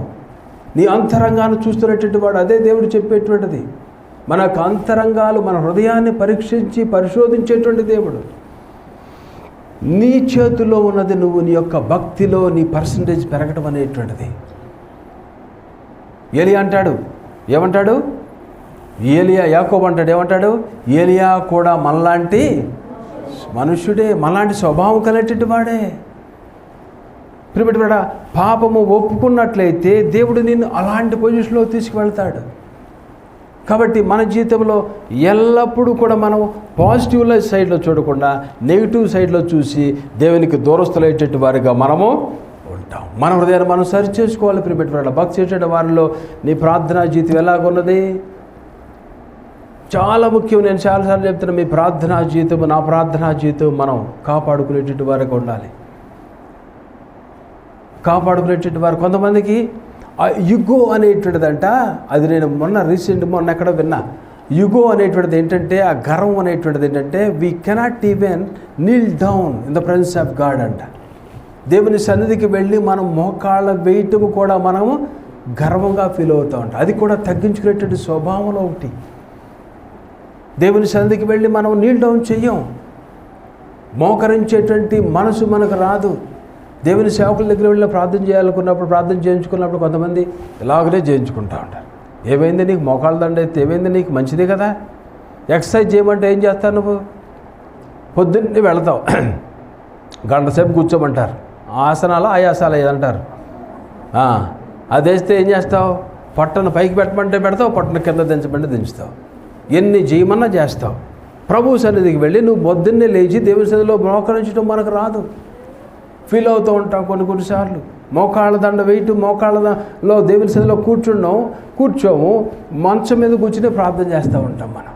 నీ అంతరంగాన్ని చూస్తున్నటువంటి వాడు అదే దేవుడు చెప్పేటువంటిది. మన యొక్క అంతరంగాలు, మన హృదయాన్ని పరీక్షించి పరిశోధించేటువంటి దేవుడు. నీ చేతిలో ఉన్నది నువ్వు నీ యొక్క భక్తిలో నీ పర్సంటేజ్ పెరగడం అనేటువంటిది. ఏలియా అంటాడు, ఏమంటాడు? యాకోబు అంటాడు, ఏమంటాడు? ఏలియా కూడా మనలాంటి మనుష్యుడే, మనలాంటి స్వభావం కలిగేటువంటి వాడే. ప్రియమైన పాపము ఒప్పుకున్నట్లయితే దేవుడు నిన్ను అలాంటి పొజిషన్లో తీసుకువెళ్తాడు. కాబట్టి మన జీవితంలో ఎల్లప్పుడూ కూడా మనం పాజిటివ్ సైడ్లో చూడకుండా నెగిటివ్ సైడ్లో చూసి దేవునికి దూరస్తులయ్యేటట్టు వారిగా మనము ఉంటాం. మన హృదయాన్ని మనం సరి చేసుకోవాలి. ప్రియమైన భక్తి చేసే వారిలో నీ ప్రార్థనా జీవితం ఎలాగున్నది చాలా ముఖ్యం. నేను చాలాసార్లు చెప్తున్నా, మీ ప్రార్థనా జీవితం, నా ప్రార్థనా జీవితం మనం కాపాడుకునేటట్టు వారికి ఉండాలి. కాపాడుకునేటట్టు వారు కొంతమందికి యుగో అనేటువంటిదంట, అది నేను మొన్న ఎక్కడ విన్నా. యుగో అనేటువంటిది ఏంటంటే, ఆ గర్వం అనేటువంటిది ఏంటంటే, we cannot even Neel down in the presence of God అంట. దేవుని సన్నిధికి వెళ్ళి మనం మోకాళ్ళ వేయటము కూడా మనము గర్వంగా ఫీల్ అవుతూ ఉంటాం. అది కూడా తగ్గించుకునేటువంటి స్వభావంలో ఒకటి. దేవుని సన్నిధికి వెళ్ళి మనం నీల్ డౌన్ చెయ్యం, మోకరించేటువంటి మనసు మనకు రాదు. దేవుని సేవకుల దగ్గర వెళ్ళి ప్రార్థన చేయాలనుకున్నప్పుడు, ప్రార్థన చేయించుకున్నప్పుడు కొంతమంది ఇలాగనే చేయించుకుంటూ ఉంటారు. ఏమైంది నీకు మోకాళ్ళ దండ అయితే, ఏమైంది నీకు మంచిదే కదా, ఎక్సర్సైజ్ చేయమంటే ఏం చేస్తావు నువ్వు? పొద్దున్నే వెళతావు, గంట సేపు కూర్చోమంటారు, ఆసనాలు ఆయాసాలు అంటారు. అది వేస్తే ఏం చేస్తావు? పొట్టను పైకి పెట్టమంటే పెడతావు, పొట్టను కింద దించమంటే దించుతావు. ఎన్ని చేయమన్నా చేస్తావు. ప్రభు సన్నిధికి వెళ్ళి నువ్వు పొద్దున్నే లేచి దేవుని సన్నిధిలో మోకరించడం మనకు రాదు. ఫీల్ అవుతూ ఉంటాం కొన్నిసార్లు. మోకాళ్ళ దండ వెయిట్, మోకాళ్ళలో దేవుని సన్నిధిలో కూర్చోము, మంచం మీద కూర్చుని ప్రార్థన చేస్తూ ఉంటాం మనం.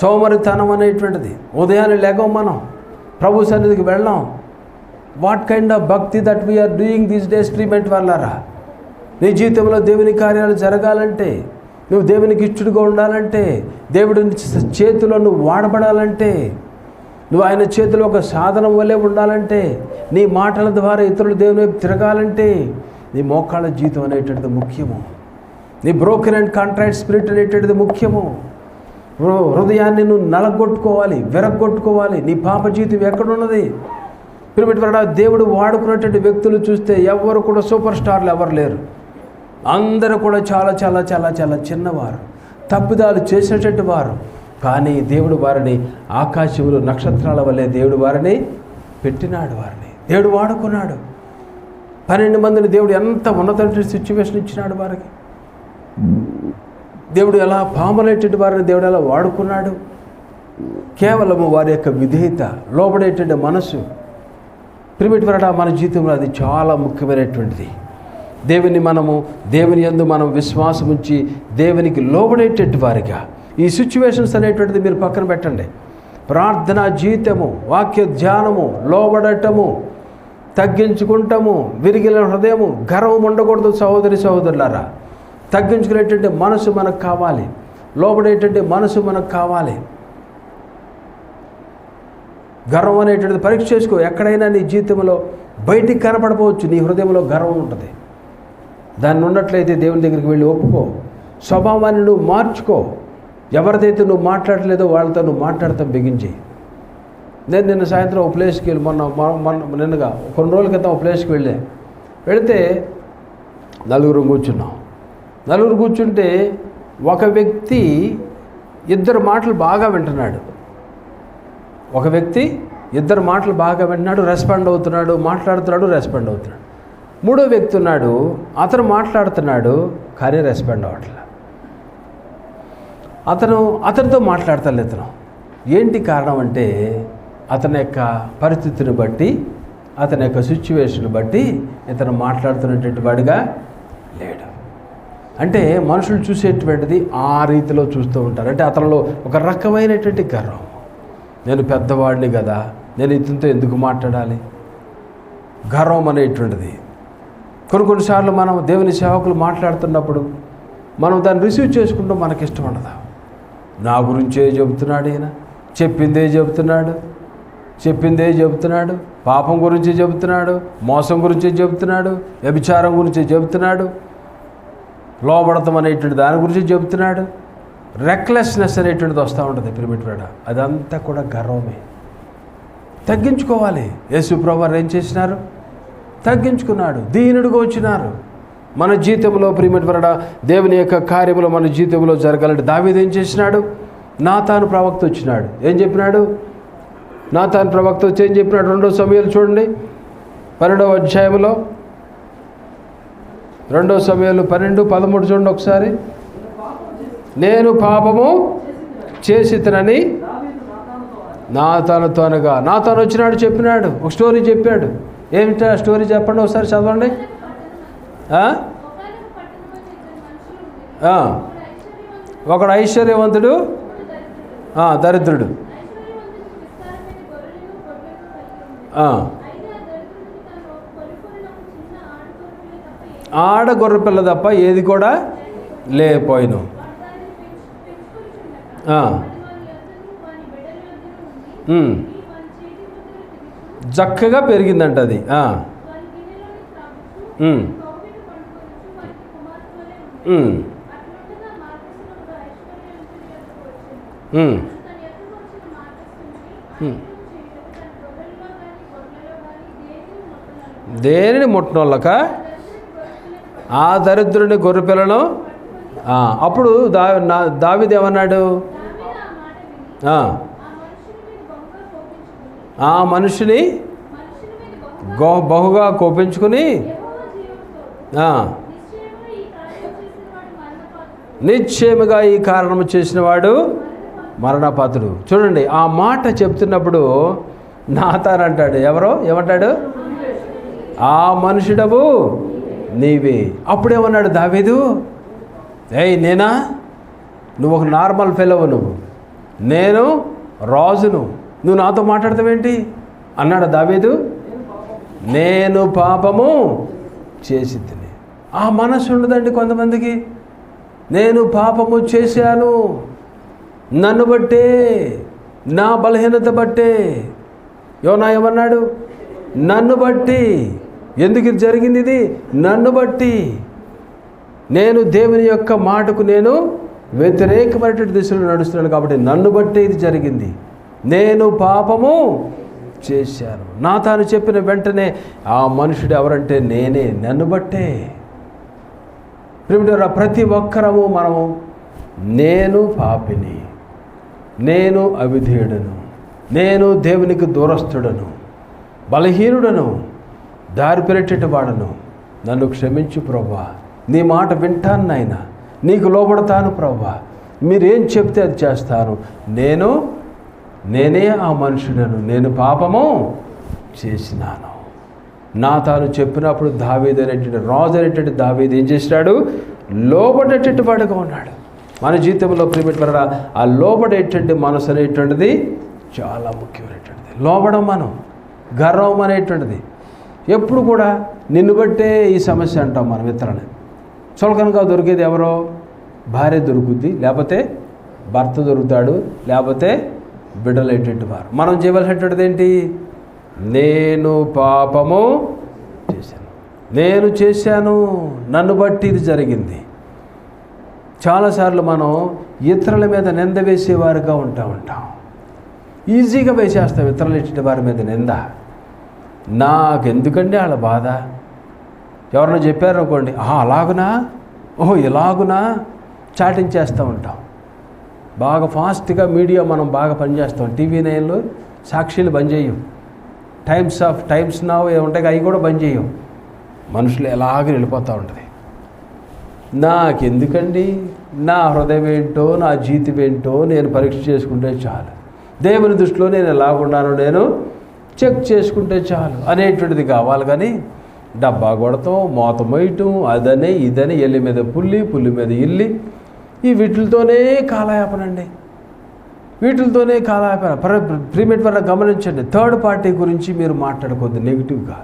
సోమరితనం అనేటువంటిది. ఉదయాన్నే లేగం, మనం ప్రభు సన్నిధికి వెళ్ళాం. వాట్ కైండ్ ఆఫ్ భక్తి that we are doing these days treatment వల్లరా? నీ జీవితంలో దేవుని కార్యాలు జరగాలంటే, నువ్వు దేవునికి ఇష్టడుగా ఉండాలంటే, దేవుడి చేతిలో నువ్వు వాడబడాలంటే, నువ్వు ఆయన చేతిలో ఒక సాధనం వల్లే ఉండాలంటే, నీ మాటల ద్వారా ఇతరులు దేవుని వైపు తిరగాలంటే నీ మోకాళ్ళ జీవితం అనేటువంటిది ముఖ్యము. నీ బ్రోకెన్ అండ్ కాంట్రాక్ట్ స్పిరిట్ అనేటువంటిది ముఖ్యము. హృదయాన్ని నువ్వు నలగొట్టుకోవాలి, విరగొట్టుకోవాలి. నీ పాప జీవితం ఎక్కడున్నది? పిలిపెట్టుకున్న దేవుడు వాడుకున్నటువంటి వ్యక్తులు చూస్తే ఎవరు కూడా సూపర్ స్టార్లు ఎవరు లేరు. అందరూ కూడా చాలా చాలా చాలా చాలా చిన్నవారు, తప్పిదాలు చేసినటువంటి వారు. కానీ దేవుడు వారిని ఆకాశంలో నక్షత్రాల వల్లే దేవుడు వారిని పెట్టినాడు. వారిని దేవుడు వాడుకున్నాడు. 12 మందిని దేవుడు ఎంత ఉన్నతమైన సిచ్యువేషన్ ఇచ్చినాడు వారికి. దేవుడు ఎలా పాములైనటువంటి వారిని దేవుడు ఎలా వాడుకున్నాడు. కేవలము వారి యొక్క విధేయత, లోబడేటువంటి మనసు. ప్రిమిటివరట మన జీవితంలో అది చాలా ముఖ్యమైనటువంటిది. దేవుని యందు మనం విశ్వాసం ఉంచి దేవునికి లోబడేటట్టు వారిగా. ఈ సిచ్యువేషన్స్ అనేటువంటిది మీరు పక్కన పెట్టండి. ప్రార్థనా జీవితము, వాక్య ధ్యానము, లోబడటము, తగ్గించుకుంటాము, విరిగిన హృదయము, గర్వం ఉండకూడదు. సహోదరులారా, తగ్గించుకునేటువంటి మనసు మనకు కావాలి, లోబడేటువంటి మనసు మనకు కావాలి. గర్వం అనేటువంటిది పరీక్ష చేసుకో. ఎక్కడైనా నీ జీవితంలో బయటికి కనపడపోవచ్చు, నీ హృదయంలో గర్వం ఉంటుంది. దాన్ని ఉన్నట్లయితే దేవుని దగ్గరికి వెళ్ళి ఒప్పుకో. స్వభావాన్ని నువ్వు మార్చుకో. ఎవరిదైతే నువ్వు మాట్లాడలేదో వాళ్ళతో నువ్వు మాట్లాడతాం బిగించి. నేను నిన్న సాయంత్రం ఒక ప్లేస్కి వెళ్ళి నిన్నగా కొన్ని రోజుల క్రితం ఒక ప్లేస్కి వెళితే నలుగురు కూర్చుంటే ఒక వ్యక్తి 2 మాటలు బాగా వింటున్నాడు. రెస్పాండ్ అవుతున్నాడు, మాట్లాడుతున్నాడు, రెస్పాండ్ అవుతున్నాడు. 3వ వ్యక్తి ఉన్నాడు, అతను మాట్లాడుతున్నాడు కానీ రెస్పాండ్ అవ్వట్లేదు. అతనితో మాట్లాడతాడు. ఏంటి కారణం అంటే అతని యొక్క పరిస్థితిని బట్టి, అతని యొక్క సిచ్యువేషన్ బట్టి ఇతను మాట్లాడుతున్నటువంటి వాడిగా లేడు. అంటే మనుషులు చూసేటువంటిది ఆ రీతిలో చూస్తూ ఉంటారు. అంటే అతనిలో ఒక రకమైనటువంటి గర్వం. నేను పెద్దవాడిని కదా, నేను ఇతనితో ఎందుకు మాట్లాడాలి? గర్వం అనేటువంటిది. కొన్నిసార్లు మనం దేవుని సేవకులు మాట్లాడుతున్నప్పుడు మనం దాన్ని రిసీవ్ చేసుకుంటూ మనకిష్టం ఉండదు. నా గురించే చెబుతున్నాడు, ఈయన చెప్పిందే చెబుతున్నాడు, పాపం గురించి చెబుతున్నాడు, మోసం గురించి చెబుతున్నాడు, వ్యభిచారం గురించి చెబుతున్నాడు, లోబడతం అనేటువంటి దాని గురించి చెబుతున్నాడు. రెక్లెస్నెస్ అనేటువంటిది వస్తూ ఉంటుంది ప్రిమిటివేడ. అదంతా కూడా గర్వమే. తగ్గించుకోవాలి. యేసు ప్రభువారు ఏం చేసినారు? తగ్గించుకున్నాడు, దీనుడిగా వచ్చినారు. మన జీవితంలో ప్రిమిటివేడ దేవుని యొక్క కార్యములు మన జీవితంలో జరగాలంటే దావీదు ఏం చేసినాడు? నాతాను ప్రవక్త వచ్చినాడు. ఏం చెప్పినాడు? నాతాను ప్రవక్త వచ్చి ఏం చెప్పినాడు? 2 సమయాలు చూడండి, 12వ అధ్యాయంలో 2 సమయాలు 12-13 చూడండి ఒకసారి. నేను పాపము చేసితనని నాతానుతో అనగా. నాతాను వచ్చినాడు, చెప్పినాడు, ఒక స్టోరీ చెప్పాడు. ఏమిటా స్టోరీ చెప్పండి ఒకసారి, చదవండి. ఒకడు ఐశ్వర్యవంతుడు, దరిద్రుడు. ఆడ గొర్రె పిల్ల తప్ప ఏది కూడా లేకపోయిను. చక్కగా పెరిగిందంట అది. దేనిని ముట్టనోళ్ళక ఆ దరిద్రుని గొర్రె పిల్లను. అప్పుడు దావీదు ఏమన్నాడు? ఆ మనిషిని బహుగా కోపించుకుని నిశ్చయముగా ఈ కారణము చేసినవాడు మరణపాత్రుడు. చూడండి, ఆ మాట చెప్తున్నప్పుడు నాతాన్ అంటాడు, ఏమంటాడు? ఆ మనుషుడవు నీవే. అప్పుడేమన్నాడు దావీదు? ఏయ్ నేనా? నువ్వు ఒక నార్మల్ ఫెలోవు, నేను రాజును, నువ్వు నాతో మాట్లాడతావేంటి అన్నాడు దావీదు. నేను పాపము చేసి తిని. ఆ మనసు ఉండదండి కొంతమందికి. నేను పాపము చేశాను, నన్ను బట్టే, నా బలహీనత బట్టే. యోనా ఏమన్నాడు? నన్ను బట్టి. ఎందుకు ఇది జరిగింది? ఇది నన్ను బట్టి. నేను దేవుని యొక్క మాటకు నేను వ్యతిరేకమైనటువంటి దిశలో నడుస్తున్నాను కాబట్టి నన్ను బట్టి ఇది జరిగింది. నేను పాపము చేశాను. నాతాను చెప్పిన వెంటనే ఆ మనుషుడు ఎవరంటే నేనే, నన్ను బట్టే. ప్రియమైన ప్రతి ఒక్కరము మనము నేను పాపిని, నేను అవిధేయుడను, నేను దేవునికి దూరస్తుడను, బలహీనుడను, దారిపెట్టేటి వాడను, నన్ను క్షమించు ప్రభువా, నీ మాట వింటాను నాయనా, నీకు లోబడతాను ప్రభువా, మీరేం చెప్తే అది చేస్తాను, నేనే ఆ మనుషుడను, నేను పాపము చేసినాను. నాతాను చెప్పినప్పుడు దావీదు అనేటువంటి రాజు అనేటువంటి దావీదు ఏం చేసినాడు? లోబడేటట్టు వాడుగా ఉన్నాడు. మన జీవితంలో ప్రియమైన ఆ లోబడేటువంటి మనసు అనేటువంటిది చాలా ముఖ్యమైనటువంటిది. లోబడం మనం గర్వం అనేటువంటిది ఎప్పుడు కూడా నిన్ను బట్టే ఈ సమస్య అంటాం మనం. ఇతరులని చులకనగా దొరికేది ఎవరో? భార్య దొరుకుద్ది, లేకపోతే భర్త దొరుకుతాడు, లేకపోతే బిడ్డలేటువంటి వారు. మనం చేయవలసినటువంటిది ఏంటి? నేను పాపము చేశాను, నన్ను బట్టి ఇది జరిగింది. చాలాసార్లు మనం ఇతరుల మీద నింద వేసేవారుగా ఉంటాం. ఈజీగా వేసేస్తాం ఇతరుల వారి మీద నింద. నాకెందుకండి వాళ్ళ బాధ? ఎవరన్నా చెప్పారనుకోండి, అలాగునా, ఓహో ఇలాగునా, చాటింగ్ చేస్తూ ఉంటాం. బాగా ఫాస్ట్గా మీడియా మనం బాగా పనిచేస్తాం. టీవీ 9లో సాక్షిలు బంద్ చేయం, టైమ్స్ నౌ ఉంటాయి, అవి కూడా బంద్ చేయం. మనుషులు ఎలాగ వెళ్ళిపోతూ ఉంటుంది. నాకెందుకండి, నా హృదయం ఏంటో, నా జీవితం ఏంటో నేను పరీక్ష చేసుకుంటే చాలు, దేవుని దృష్టిలో నేను ఎలాగున్నానో నేను చెక్ చేసుకుంటే చాలు అనేటువంటిది కావాలి. కానీ డబ్బా కొడతాం, మోత మొయ్యటం, అదని ఇదని, ఎల్లి మీద పుల్లి మీద ఇల్లి, ఈ వీటితోనే కాలయాపనండి, వీటితోనే కాలయాపన. ప్రీమియట్ వల్ల గమనించండి, థర్డ్ పార్టీ గురించి మీరు మాట్లాడుకోవద్దు నెగిటివ్గా.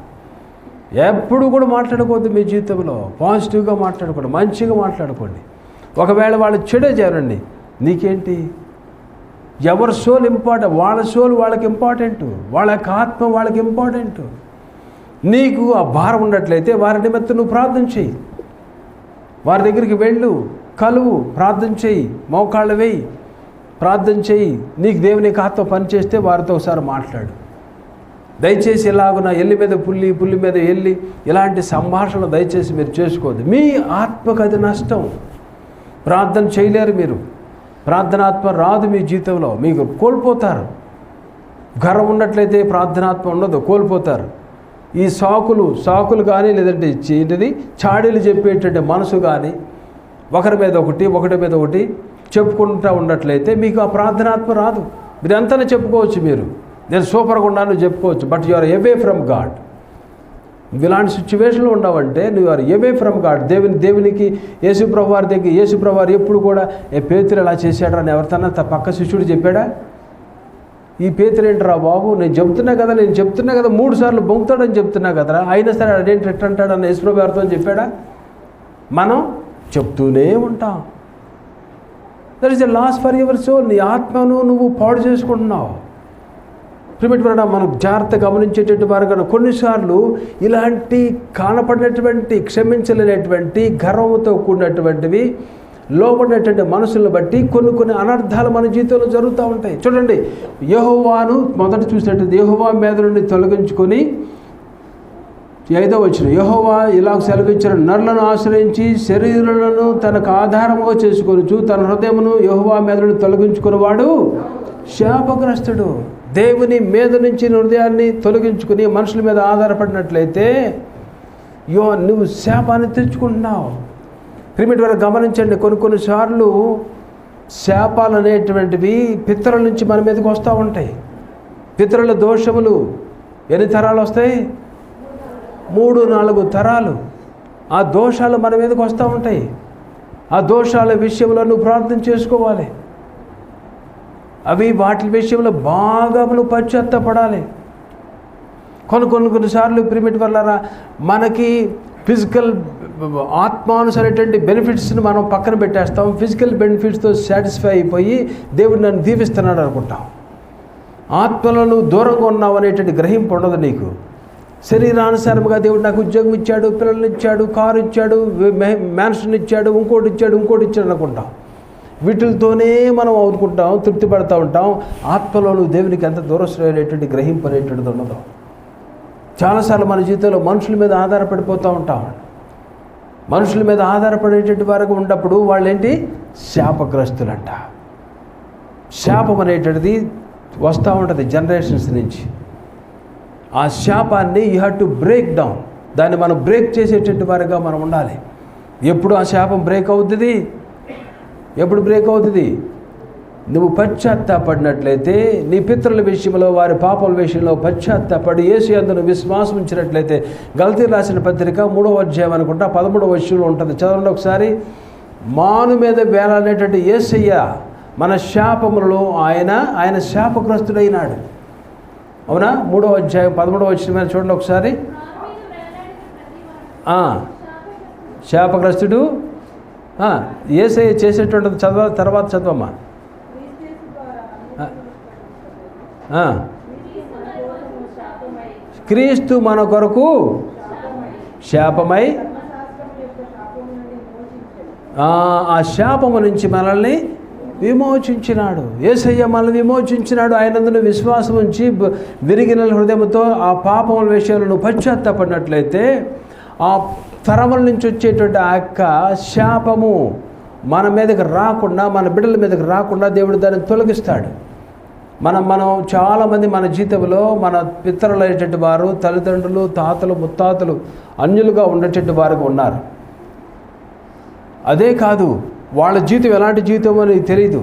ఎప్పుడు కూడా మాట్లాడుకోవద్దు. మీ జీవితంలో పాజిటివ్గా మాట్లాడుకోండి, మంచిగా మాట్లాడుకోండి. ఒకవేళ వాళ్ళు చెడే చేరండి, నీకేంటి? ఎవరి సోల్ ఇంపార్టెంట్, వాళ్ళ సోల్ వాళ్ళకి ఇంపార్టెంట్, వాళ్ళ యొక్క ఆత్మ వాళ్ళకి ఇంపార్టెంట్. నీకు ఆ భారం ఉన్నట్లయితే వారి నిమిత్తం నువ్వు ప్రార్థన చెయ్యి, వారి దగ్గరికి వెళ్ళు, కలువు, ప్రార్థన చెయ్యి, మోకాళ్ళు వేయి, ప్రార్థన చెయ్యి. నీకు దేవుని ఆత్మ పనిచేస్తే వారితో ఒకసారి మాట్లాడు. దయచేసి ఇలాగున ఎల్లి మీద పుల్లి మీద ఎల్లి ఇలాంటి సంభాషణ దయచేసి మీరు చేసుకోవద్దు. మీ ఆత్మకు అది నష్టం. ప్రార్థన చేయలేరు మీరు, ప్రార్థనాత్మ రాదు మీ జీవితంలో, మీకు కోల్పోతారు. గర్వం ఉన్నట్లయితే ప్రార్థనాత్మ ఉండదు, కోల్పోతారు. ఈ సాకులు కానీ లేదంటే ఏంటిది చాడీలు చెప్పేటంటే మనసు కానీ ఒకరి మీద ఒకటి చెప్పుకుంటూ ఉన్నట్లయితే మీకు ఆ ప్రార్థనాత్మ రాదు. మీరు ఎంతనే చెప్పుకోవచ్చు, మీరు నేను సూపర్గా ఉన్నాను చెప్పుకోవచ్చు, but you are away from God. ఇలాంటి సిచ్యువేషన్లో ఉండవంటే నువ్వు ఆర్ అవే ఫ్రమ్ గాడ్. దేవునికి యేసుప్రభు వారి దగ్గర యేసుప్రభు వారు ఎప్పుడు కూడా పేతురు ఎలా చేశాడు అని ఎవరితన్నా పక్క శిష్యుడు చెప్పాడా? ఈ పేతురు ఏంటరా బాబు, నేను చెప్తున్నా కదా 3 సార్లు బొంగుతాడని చెప్తున్నా కదరా, అయినా సరే అదేంటి ఎట్టంటాడని యేసుప్రభు వారితో చెప్పాడా? మనం చెప్తూనే ఉంటాం. That is a loss for your soul. నీ ఆత్మను నువ్వు పాడు చేసుకుంటున్నావు. ప్రియమైన మనం జాగ్రత్త గమనించేటట్టు వారు కన్నా కొన్నిసార్లు ఇలాంటి కానపడినటువంటి క్షమించలేనటువంటి గర్వంతో కూడినటువంటివి లోపడినటువంటి మనసులను బట్టి కొన్ని అనర్థాలు మన జీవితంలో జరుగుతూ ఉంటాయి. చూడండి, యెహోవాను మొదట చూసినట్టు యెహోవా మీద నుండి తొలగించుకొని 5వ వచనం, యెహోవా ఇలా సెలవిచ్చిన, నరులను ఆశ్రయించి శరీరులను తనకు ఆధారముగా చేసుకొనుచు తన హృదయమును యెహోవా మీద నుండి తొలగించుకున్నవాడు శాపగ్రస్తుడు. దేవుని మీద నుంచి హృదయాన్ని తొలగించుకుని మనుషుల మీద ఆధారపడినట్లయితే నువ్వు శాపాన్ని తెచ్చుకుంటున్నావు. ప్రియమైన వారు గమనించండి, కొన్నిసార్లు శాపాలు అనేటువంటివి పితరుల నుంచి మన మీదకి వస్తూ ఉంటాయి. పితరుల దోషములు ఎన్ని తరాలు వస్తాయి? 3-4 తరాలు ఆ దోషాలు మన మీదకి వస్తూ ఉంటాయి. ఆ దోషాల విషయంలో నువ్వు ప్రార్థన చేసుకోవాలి. వాటి విషయంలో బాగా నువ్వు పశ్చాత్తాపడాలి. కొన్నిసార్లు ప్రిమిట్ వల్ల మనకి ఫిజికల్ ఆత్మానుసరైనటువంటి బెనిఫిట్స్ని మనం పక్కన పెట్టేస్తాం. ఫిజికల్ బెనిఫిట్స్తో సాటిస్ఫై అయిపోయి దేవుడు నన్ను దీవిస్తున్నాడు అనుకుంటాం. ఆత్మలో నువ్వు దూరంగా ఉన్నావు అనేటువంటి గ్రహింపు ఉండదు నీకు. శరీరానుసారముగా దేవుడు నాకు ఉద్యోగం ఇచ్చాడు, పిల్లల్ని ఇచ్చాడు, కారు ఇచ్చాడు, మ్యాన్షన్ ఇచ్చాడు, ఇంకోటి ఇచ్చాడు అనుకుంటాం. వీటితోనే మనం అవుతుంటాం, తృప్తి పడుతూ ఉంటాం. ఆత్మలో నువ్వు దేవునికి ఎంత దూరమైనటువంటి గ్రహింపు అనేటువంటిది ఉండదు. చాలాసార్లు మన జీవితంలో మనుషుల మీద ఆధారపడిపోతూ ఉంటాం. మనుషుల మీద ఆధారపడేటువంటి వారికి ఉన్నప్పుడు వాళ్ళేంటి? శాపగ్రస్తులంట. శాపం అనేటువంటిది వస్తూ ఉంటుంది జనరేషన్స్ నుంచి. ఆ శాపాన్ని you have to break down. దాన్ని మనం బ్రేక్ చేసేటువంటి వారిగా మనం ఉండాలి. ఎప్పుడు ఆ శాపం బ్రేక్ అవుతుంది? ఎప్పుడు బ్రేక్ అవుతుంది? నువ్వు పశ్చాత్తాపడినట్లయితే, నీ పితరుల విషయంలో, వారి పాపల విషయంలో పశ్చాత్తాపడి యేసు యందు విశ్వాసం ఉంచినట్లయితే. గలతీయులకు రాసిన పత్రిక 3వ అధ్యాయం అనుకుంటా 13వ వచనంలో ఉంటుంది. చదవండి ఒకసారి. మాను మీద వేలాడేటువంటి యేసయ్య మన శాపములలో ఆయన శాపగ్రస్తుడైనాడు. అవునా? 3వ అధ్యాయం 13వ వచనం మీద చూడండి ఒకసారి. శాపగ్రస్తుడు యేసయ్య చేసేటువంటిది తర్వాత చదవమ్మా. క్రీస్తు మన కొరకు శాపమై ఆ శాపము నుంచి మనల్ని విమోచించినాడు. యేసయ్య మనల్ని విమోచించినాడు. ఆయనందున విశ్వాసం ఉంచి విరిగిన హృదయంతో ఆ పాపముల విషయంలో పశ్చాత్తాపడినట్లయితే ఆ తరముల నుంచి వచ్చేటువంటి ఆ యొక్క శాపము మన మీదకి రాకుండా, మన బిడ్డల మీదకి రాకుండా దేవుడు దాన్ని తొలగిస్తాడు. మనం చాలామంది మన జీవితంలో మన పితరులైనటువంటి వారు, తల్లిదండ్రులు, తాతలు, ముత్తాతలు అన్యులుగా ఉండేటువంటి వారుగా ఉన్నారు. అదే కాదు, వాళ్ళ జీవితం ఎలాంటి జీవితం అని తెలియదు.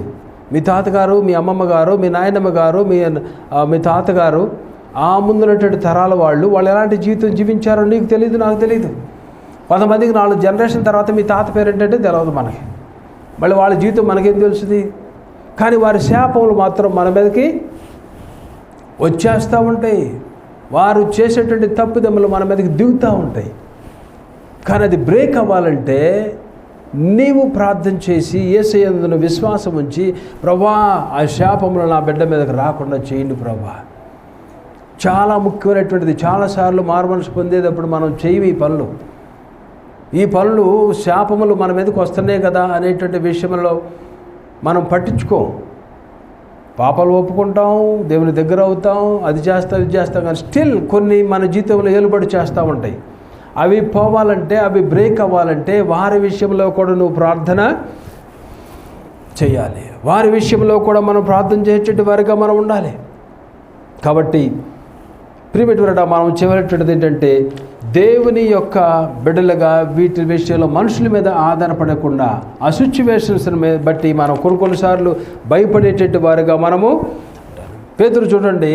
మీ తాతగారు, మీ అమ్మమ్మ గారు, మీ నాయనమ్మ గారు, మీ తాతగారు, ఆ ముందున్నటువంటి తరాల వాళ్ళు ఎలాంటి జీవితం జీవించారో నీకు తెలియదు, నాకు తెలియదు. 10 మందికి 4 జనరేషన్ తర్వాత మీ తాత పేరు ఏంటంటే తెలియదు మనకి. మళ్ళీ వాళ్ళ జీవితం మనకేం తెలుస్తుంది? కానీ వారి శాపములు మాత్రం మన మీదకి వచ్చేస్తూ ఉంటాయి. వారు చేసేటువంటి తప్పుదమ్ములు మన మీదకి దిగుతూ ఉంటాయి. కానీ అది బ్రేక్ అవ్వాలంటే నీవు ప్రార్థన చేసి యేసయ్యందు విశ్వాసం ఉంచి, ప్రభా ఆ శాపములు నా బిడ్డ మీదకి రాకుండా చేయండి ప్రభా. చాలా ముఖ్యమైనటువంటిది. చాలాసార్లు మారుమనసు పొందేటప్పుడు మనం చేయము ఈ పనులు శాపములు మన మీదకి వస్తున్నాయి కదా అనేటువంటి విషయంలో మనం పట్టించుకోం. పాపాలు ఒప్పుకుంటాం, దేవుని దగ్గర అవుతాం, అది చేస్తాం కానీ స్టిల్ కొన్ని మన జీవితంలో ఏలుబడి చేస్తూ ఉంటాయి. అవి పోవాలంటే, అవి బ్రేక్ అవ్వాలంటే వారి విషయంలో కూడా నువ్వు ప్రార్థన చేయాలి. వారి విషయంలో కూడా మనం ప్రార్థన చేసేటువంటి వారిగా మనం ఉండాలి. కాబట్టి ప్రియమైనటువంటి మనం చివరిటువంటిది ఏంటంటే, దేవుని యొక్క బిడ్డలుగా వీటి విషయంలో మనుషుల మీద ఆధారపడకుండా ఆ సిచ్యువేషన్స్ని బట్టి మనం కొన్నిసార్లు భయపడేటువంటి వారుగా మనము. పేతురు చూడండి,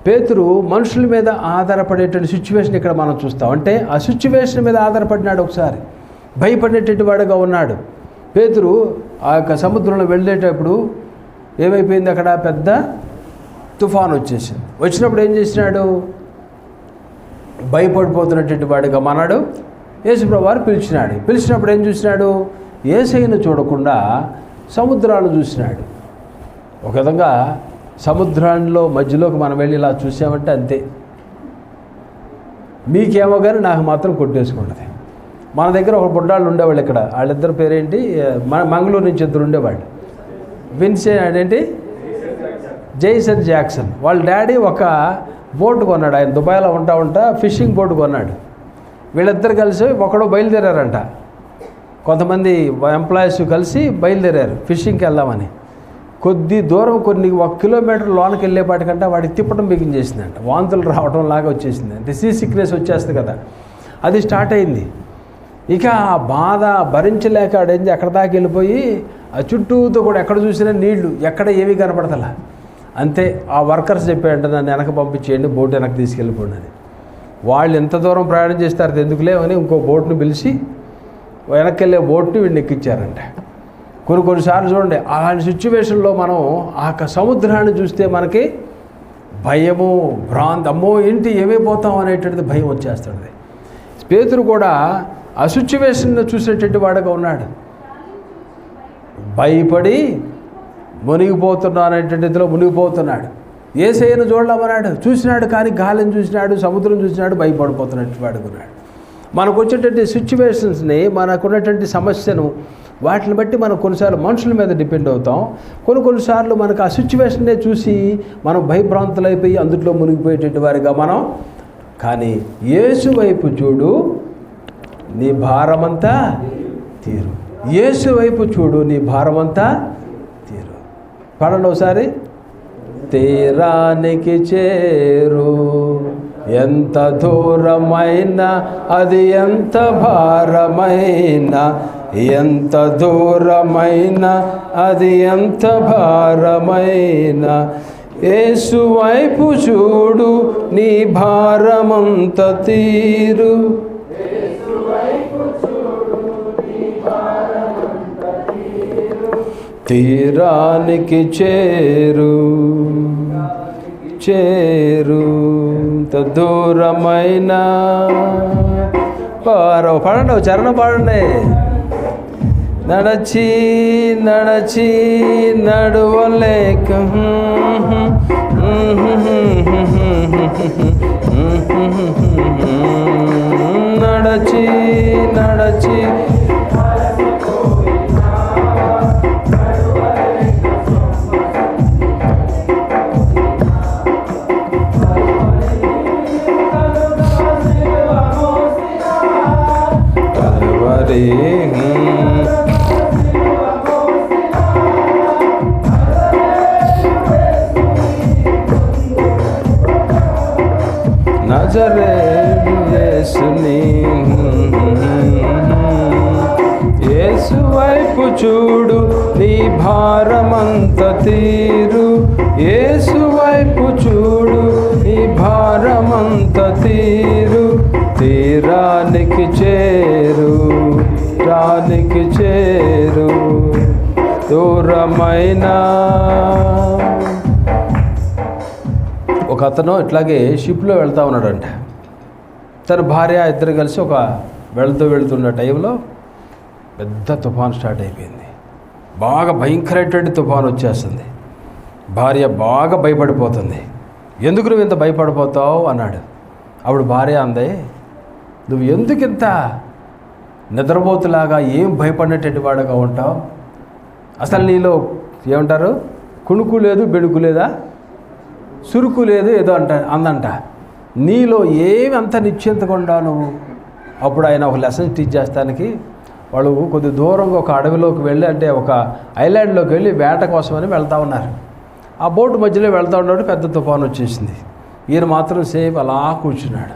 పేతురు మనుషుల మీద ఆధారపడేటువంటి సిచ్యువేషన్ ఇక్కడ మనం చూస్తాం. అంటే ఆ సిచ్యువేషన్ మీద ఆధారపడినాడు. ఒకసారి భయపడేటువంటి వాడుగా ఉన్నాడు. పేతురు ఆ యొక్క సముద్రంలో వెళ్ళేటప్పుడు ఏమైపోయింది? అక్కడ పెద్ద తుఫాను వచ్చేసింది. వచ్చినప్పుడు ఏం చేసినాడు? భయపడిపోతున్నటువంటి వాడిగా మనాడు యేసుప్రభువు వారు పిలిచినప్పుడు ఏం చూసినాడు? యేసయ్యను చూడకుండా సముద్రాన్ని చూసినాడు. ఒక విధంగా సముద్రంలో మధ్యలోకి మనం వెళ్ళి ఇలా చూసామంటే అంతే. మీకేమో కానీ నాకు మాత్రం కొట్టేసుకుంటుంది. మన దగ్గర ఒక బుడ్డాళ్ళు ఉండేవాళ్ళు ఇక్కడ. వాళ్ళిద్దరు పేరేంటి? మంగళూరు నుంచి 2 ఉండేవాళ్ళు. అదేంటి జైసన్ జాక్సన్. వాళ్ళ డాడీ ఒక బోటు కొన్నాడు. ఆయన దుబాయ్లో ఉంటా ఫిషింగ్ బోటు కొన్నాడు. వీళ్ళిద్దరు కలిసి ఒకడు బయలుదేరారంట. కొంతమంది ఎంప్లాయీస్ కలిసి బయలుదేరారు ఫిషింగ్కి వెళ్దామని. కొద్ది దూరం కొన్ని 1 కిలోమీటర్ లోనకి వెళ్ళేపాటికంటే వాడికి తిప్పడం బిగించేసిందంట, వాంతులు రావడం లాగా వచ్చేసింది. అంటే సీ సిక్నెస్ వచ్చేస్తుంది కదా, అది స్టార్ట్ అయింది. ఇక ఆ బాధ భరించలేక ఆడేంది అక్కడ దాకా వెళ్ళిపోయి ఆ చుట్టూతో కూడా ఎక్కడ చూసినా నీళ్లు, ఎక్కడ ఏమీ కనపడతలా. అంతే ఆ వర్కర్స్ చెప్పాడంటే నన్ను వెనక పంపించేయండి, బోట్ వెనక్కి తీసుకెళ్ళిపోండి అని. వాళ్ళు ఎంత దూరం ప్రయాణం చేస్తారు ఎందుకులే అని ఇంకో బోట్ను పిలిచి వెనక్కి వెళ్ళే బోట్ని వీడిని ఎక్కించారంట. కొన్నిసార్లు చూడండి అలాంటి సిచ్యువేషన్లో మనం ఆ సముద్రాన్ని చూస్తే మనకి భయము, భ్రాంతి, అమ్మో ఏంటి ఏమైపోతాం అనేటువంటిది భయం వచ్చేస్తుంది. పేతురు కూడా ఆ సిచ్యువేషన్ను చూసేటటువంటి వాడుగా ఉన్నాడు. భయపడి మునిగిపోతున్నాడు, మునిగిపోతున్నాడు. యేసయ్యను చూడలేమన్నాడు, చూసినాడు కానీ గాలిని చూసినాడు, సముద్రం చూసినాడు, భయపడిపోతున్నట్టు వాడుకున్నాడు. మనకు వచ్చేటువంటి సిచ్యువేషన్స్ని, మనకున్నటువంటి సమస్యను, వాటిని బట్టి మనం కొన్నిసార్లు మనుషుల మీద డిపెండ్ అవుతాం. కొన్నిసార్లు మనకు ఆ సిచ్యువేషన్నే చూసి మనం భయభ్రాంతులైపోయి అందులో మునిగిపోయేటువంటి వారిగా మనం. కానీ యేసు వైపు చూడు, నీ భారమంతా తీరు. యేసు వైపు చూడు, నీ భారమంతా తీరు. పడండి ఒకసారి. తీరానికి చేరు, ఎంత దూరమైనా, అది ఎంత భారమైనా, ఎంత దూరమైనా, అది ఎంత భారమైనా, యేసు వైపు చూడు, నీ భారమంత తీరు. తీరానికి చేరు, చేరు దూరమైన. పాడండి, చరణం పాడండి. నడచి నడచి నడువలేక, నడచి నడచి నజరేయుడు యేసుని, యేసు వైపు చూడు, నీ భారమంత తీరు. యేసు వైపు చూడు, నీ భారమంత తీరు. తీరానికి చేరు, రానికి చేరు, దూరమైన. ఒక అతను ఇట్లాగే షిప్లో వెళ్తూ ఉన్నాడంట. తన భార్య ఇద్దరు కలిసి ఒక వెళ్తున్న టైంలో పెద్ద తుఫాను స్టార్ట్ అయిపోయింది. బాగా భయంకరమైనటువంటి తుఫాను వచ్చేస్తుంది. భార్య బాగా భయపడిపోతుంది. ఎందుకు నువ్వు ఇంత భయపడిపోతావు అన్నాడు. అప్పుడు భార్య అంది, నువ్వు ఎందుకు ఇంత నిద్రపోతులాగా ఏం భయపడినటువంటి వాడుగా ఉంటావు? అసలు నీలో ఏమంటారు, కుణుకు లేదు, బెడుకు లేదా, సురుకు లేదు, ఏదో అందంట. నీలో ఏమి అంత నిశ్చింతగా ఉండావు నువ్వు? అప్పుడు ఆయన ఒక లెసన్ టీచ్ చేస్తానికి వాళ్ళు కొద్ది దూరంగా ఒక అడవిలోకి వెళ్ళి, అంటే ఒక ఐలాండ్లోకి వెళ్ళి వేట కోసమని వెళ్తూ ఉన్నారు. ఆ బోటు మధ్యలో వెళ్తూ ఉన్నాడు. పెద్ద తుఫాను వచ్చేసింది. ఈయన మాత్రం సేఫ్ అలా కూర్చున్నాడు.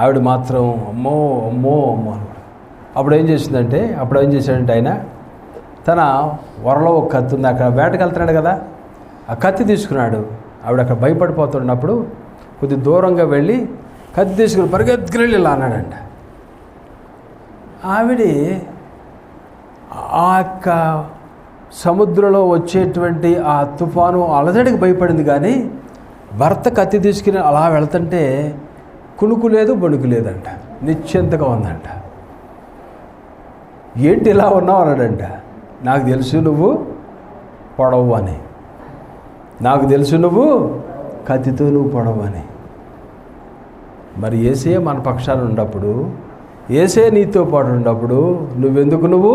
ఆవిడ మాత్రం అమ్మో అమ్మో అమ్మో అన్నాడు. అప్పుడు ఏం చేశాడంటే ఆయన తన వరలో ఒక కత్తి ఉంది, అక్కడ వేటకు వెళ్తున్నాడు కదా, ఆ కత్తి తీసుకున్నాడు. ఆవిడ అక్కడ భయపడిపోతున్నప్పుడు కొద్ది దూరంగా వెళ్ళి కత్తి తీసుకుని పరిగెత్తుకుని ఇలా అన్నాడంట. ఆవిడ ఆ యొక్క సముద్రంలో వచ్చేటువంటి ఆ తుఫాను అలజడికి భయపడింది, కానీ భర్త కత్తి తీసుకుని అలా వెళ్తుంటే కుణుకు లేదు, బొణుకు లేదంట, నిశ్చింతగా ఉందంట. ఏంటి ఇలా ఉన్నావు అన్నాడంట. నాకు తెలుసు నువ్వు పొడవు అని, నాకు తెలుసు నువ్వు కత్తితో నువ్వు పొడవు అని. మరి యేసయ్య మన పక్షాన ఉన్నప్పుడు, యేసయ్య నీతో పాటు ఉన్నప్పుడు నువ్వు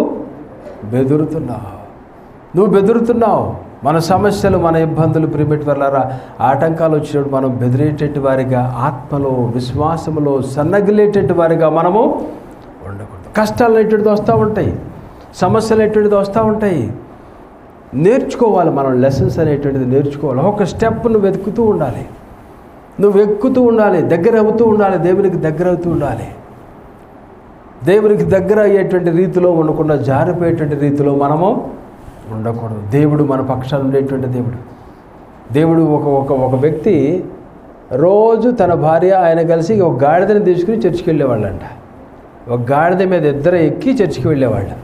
బెదురుతున్నావు. మన సమస్యలు, మన ఇబ్బందులు, ప్రిమిట్ వల్ల ఆటంకాలు వచ్చినప్పుడు మనం బెదిరేటట్టు వారిగా, ఆత్మలో విశ్వాసములో సన్నగిలేటట్టు వారిగా మనము ఉండకూడదు. కష్టాలు ఎటువంటిది వస్తూ ఉంటాయి, సమస్యలు ఎటువంటిది వస్తూ ఉంటాయి. నేర్చుకోవాలి. మనం లెసన్స్ అనేటువంటిది నేర్చుకోవాలి. ఒక స్టెప్ నువ్వు వెతుకుతూ ఉండాలి, నువ్వు ఎక్కుతూ ఉండాలి, దగ్గర అవుతూ ఉండాలి, దేవునికి దగ్గర అవుతూ ఉండాలి. దేవునికి దగ్గర అయ్యేటువంటి రీతిలో ఉండకుండా జారిపోయేటువంటి రీతిలో మనము ఉండకూడదు. దేవుడు మన పక్షాన ఉండేటువంటి దేవుడు ఒక వ్యక్తి రోజు తన భార్య ఆయన కలిసి ఒక గాడిదని తీసుకుని చర్చికి వెళ్ళేవాళ్ళంట. ఒక గాడిద మీద ఇద్దరు ఎక్కి చర్చికి వెళ్ళేవాళ్ళు.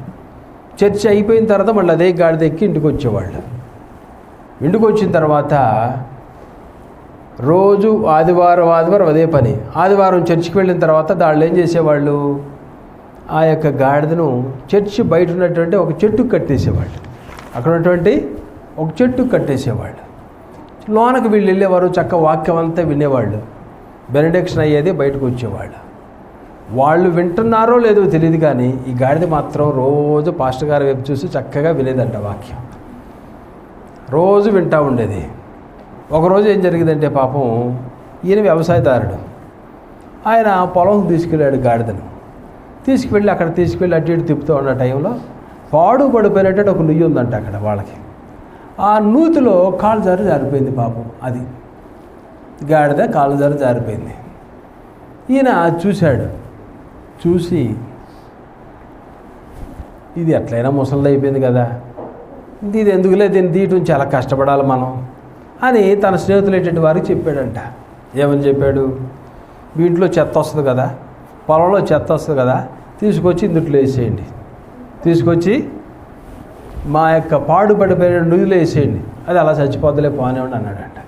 చర్చి అయిపోయిన తర్వాత మళ్ళీ అదే గాడిద ఎక్కి ఇంటికి వచ్చేవాళ్ళు. ఇంటికి వచ్చిన తర్వాత రోజు ఆదివారం అదే పని. ఆదివారం చర్చికి వెళ్ళిన తర్వాత దాళ్ళు ఏం చేసేవాళ్ళు, ఆ యొక్క గాడిదను చర్చి బయట ఉన్నటువంటి ఒక చెట్టుకు కట్టేసేవాళ్ళు. అక్కడ ఉన్నటువంటి ఒక చెట్టుకు కట్టేసేవాళ్ళు. లోనకి వీళ్ళు వెళ్ళేవారు, చక్క వాక్యం అంతా వినేవాళ్ళు, బెనడిక్షన్ అయ్యేది, బయటకు వచ్చేవాళ్ళు. వాళ్ళు వింటున్నారో లేదో తెలియదు కానీ ఈ గాడిద మాత్రం రోజు పాస్టర్ గారి వైపు చూసి చక్కగా వినేదంట వాక్యం, రోజు వింటూ ఉండేది. ఒకరోజు ఏం జరిగిందంటే పాపం ఈయన వ్యవసాయదారుడు, ఆయన పొలం తీసుకెళ్ళాడు గాడిదను. తీసుకువెళ్ళి అటు ఇటు తిప్పుతూ ఉన్న టైంలో పడిపోయినట్టు ఒక నుయ్యి ఉందంట అక్కడ వాళ్ళకి. ఆ నూతిలో కాలు జారిపోయింది పాపం. అది గాడిద కాలు జారిపోయింది. ఈయన చూశాడు, చూసి ఇది ఎట్లయినా ముసలిది అయిపోయింది కదా, ఇది ఎందుకులే, దీన్ని తీయటం చాలా కష్టపడాలి మనం అని తన స్నేహితులు వారికి చెప్పాడంట. ఏమని చెప్పాడు, మీ ఇంట్లో చెత్త వస్తుంది కదా, పొలంలో చెత్త వస్తుంది కదా, తీసుకొచ్చి ఇందుట్లో వేసేయండి, తీసుకొచ్చి మా యొక్క పాడుపడిపోయిన నుయ్యిలో వేసేయండి, అది అలా చచ్చిపోద్దులే పోనేవాడి అన్నాడంట.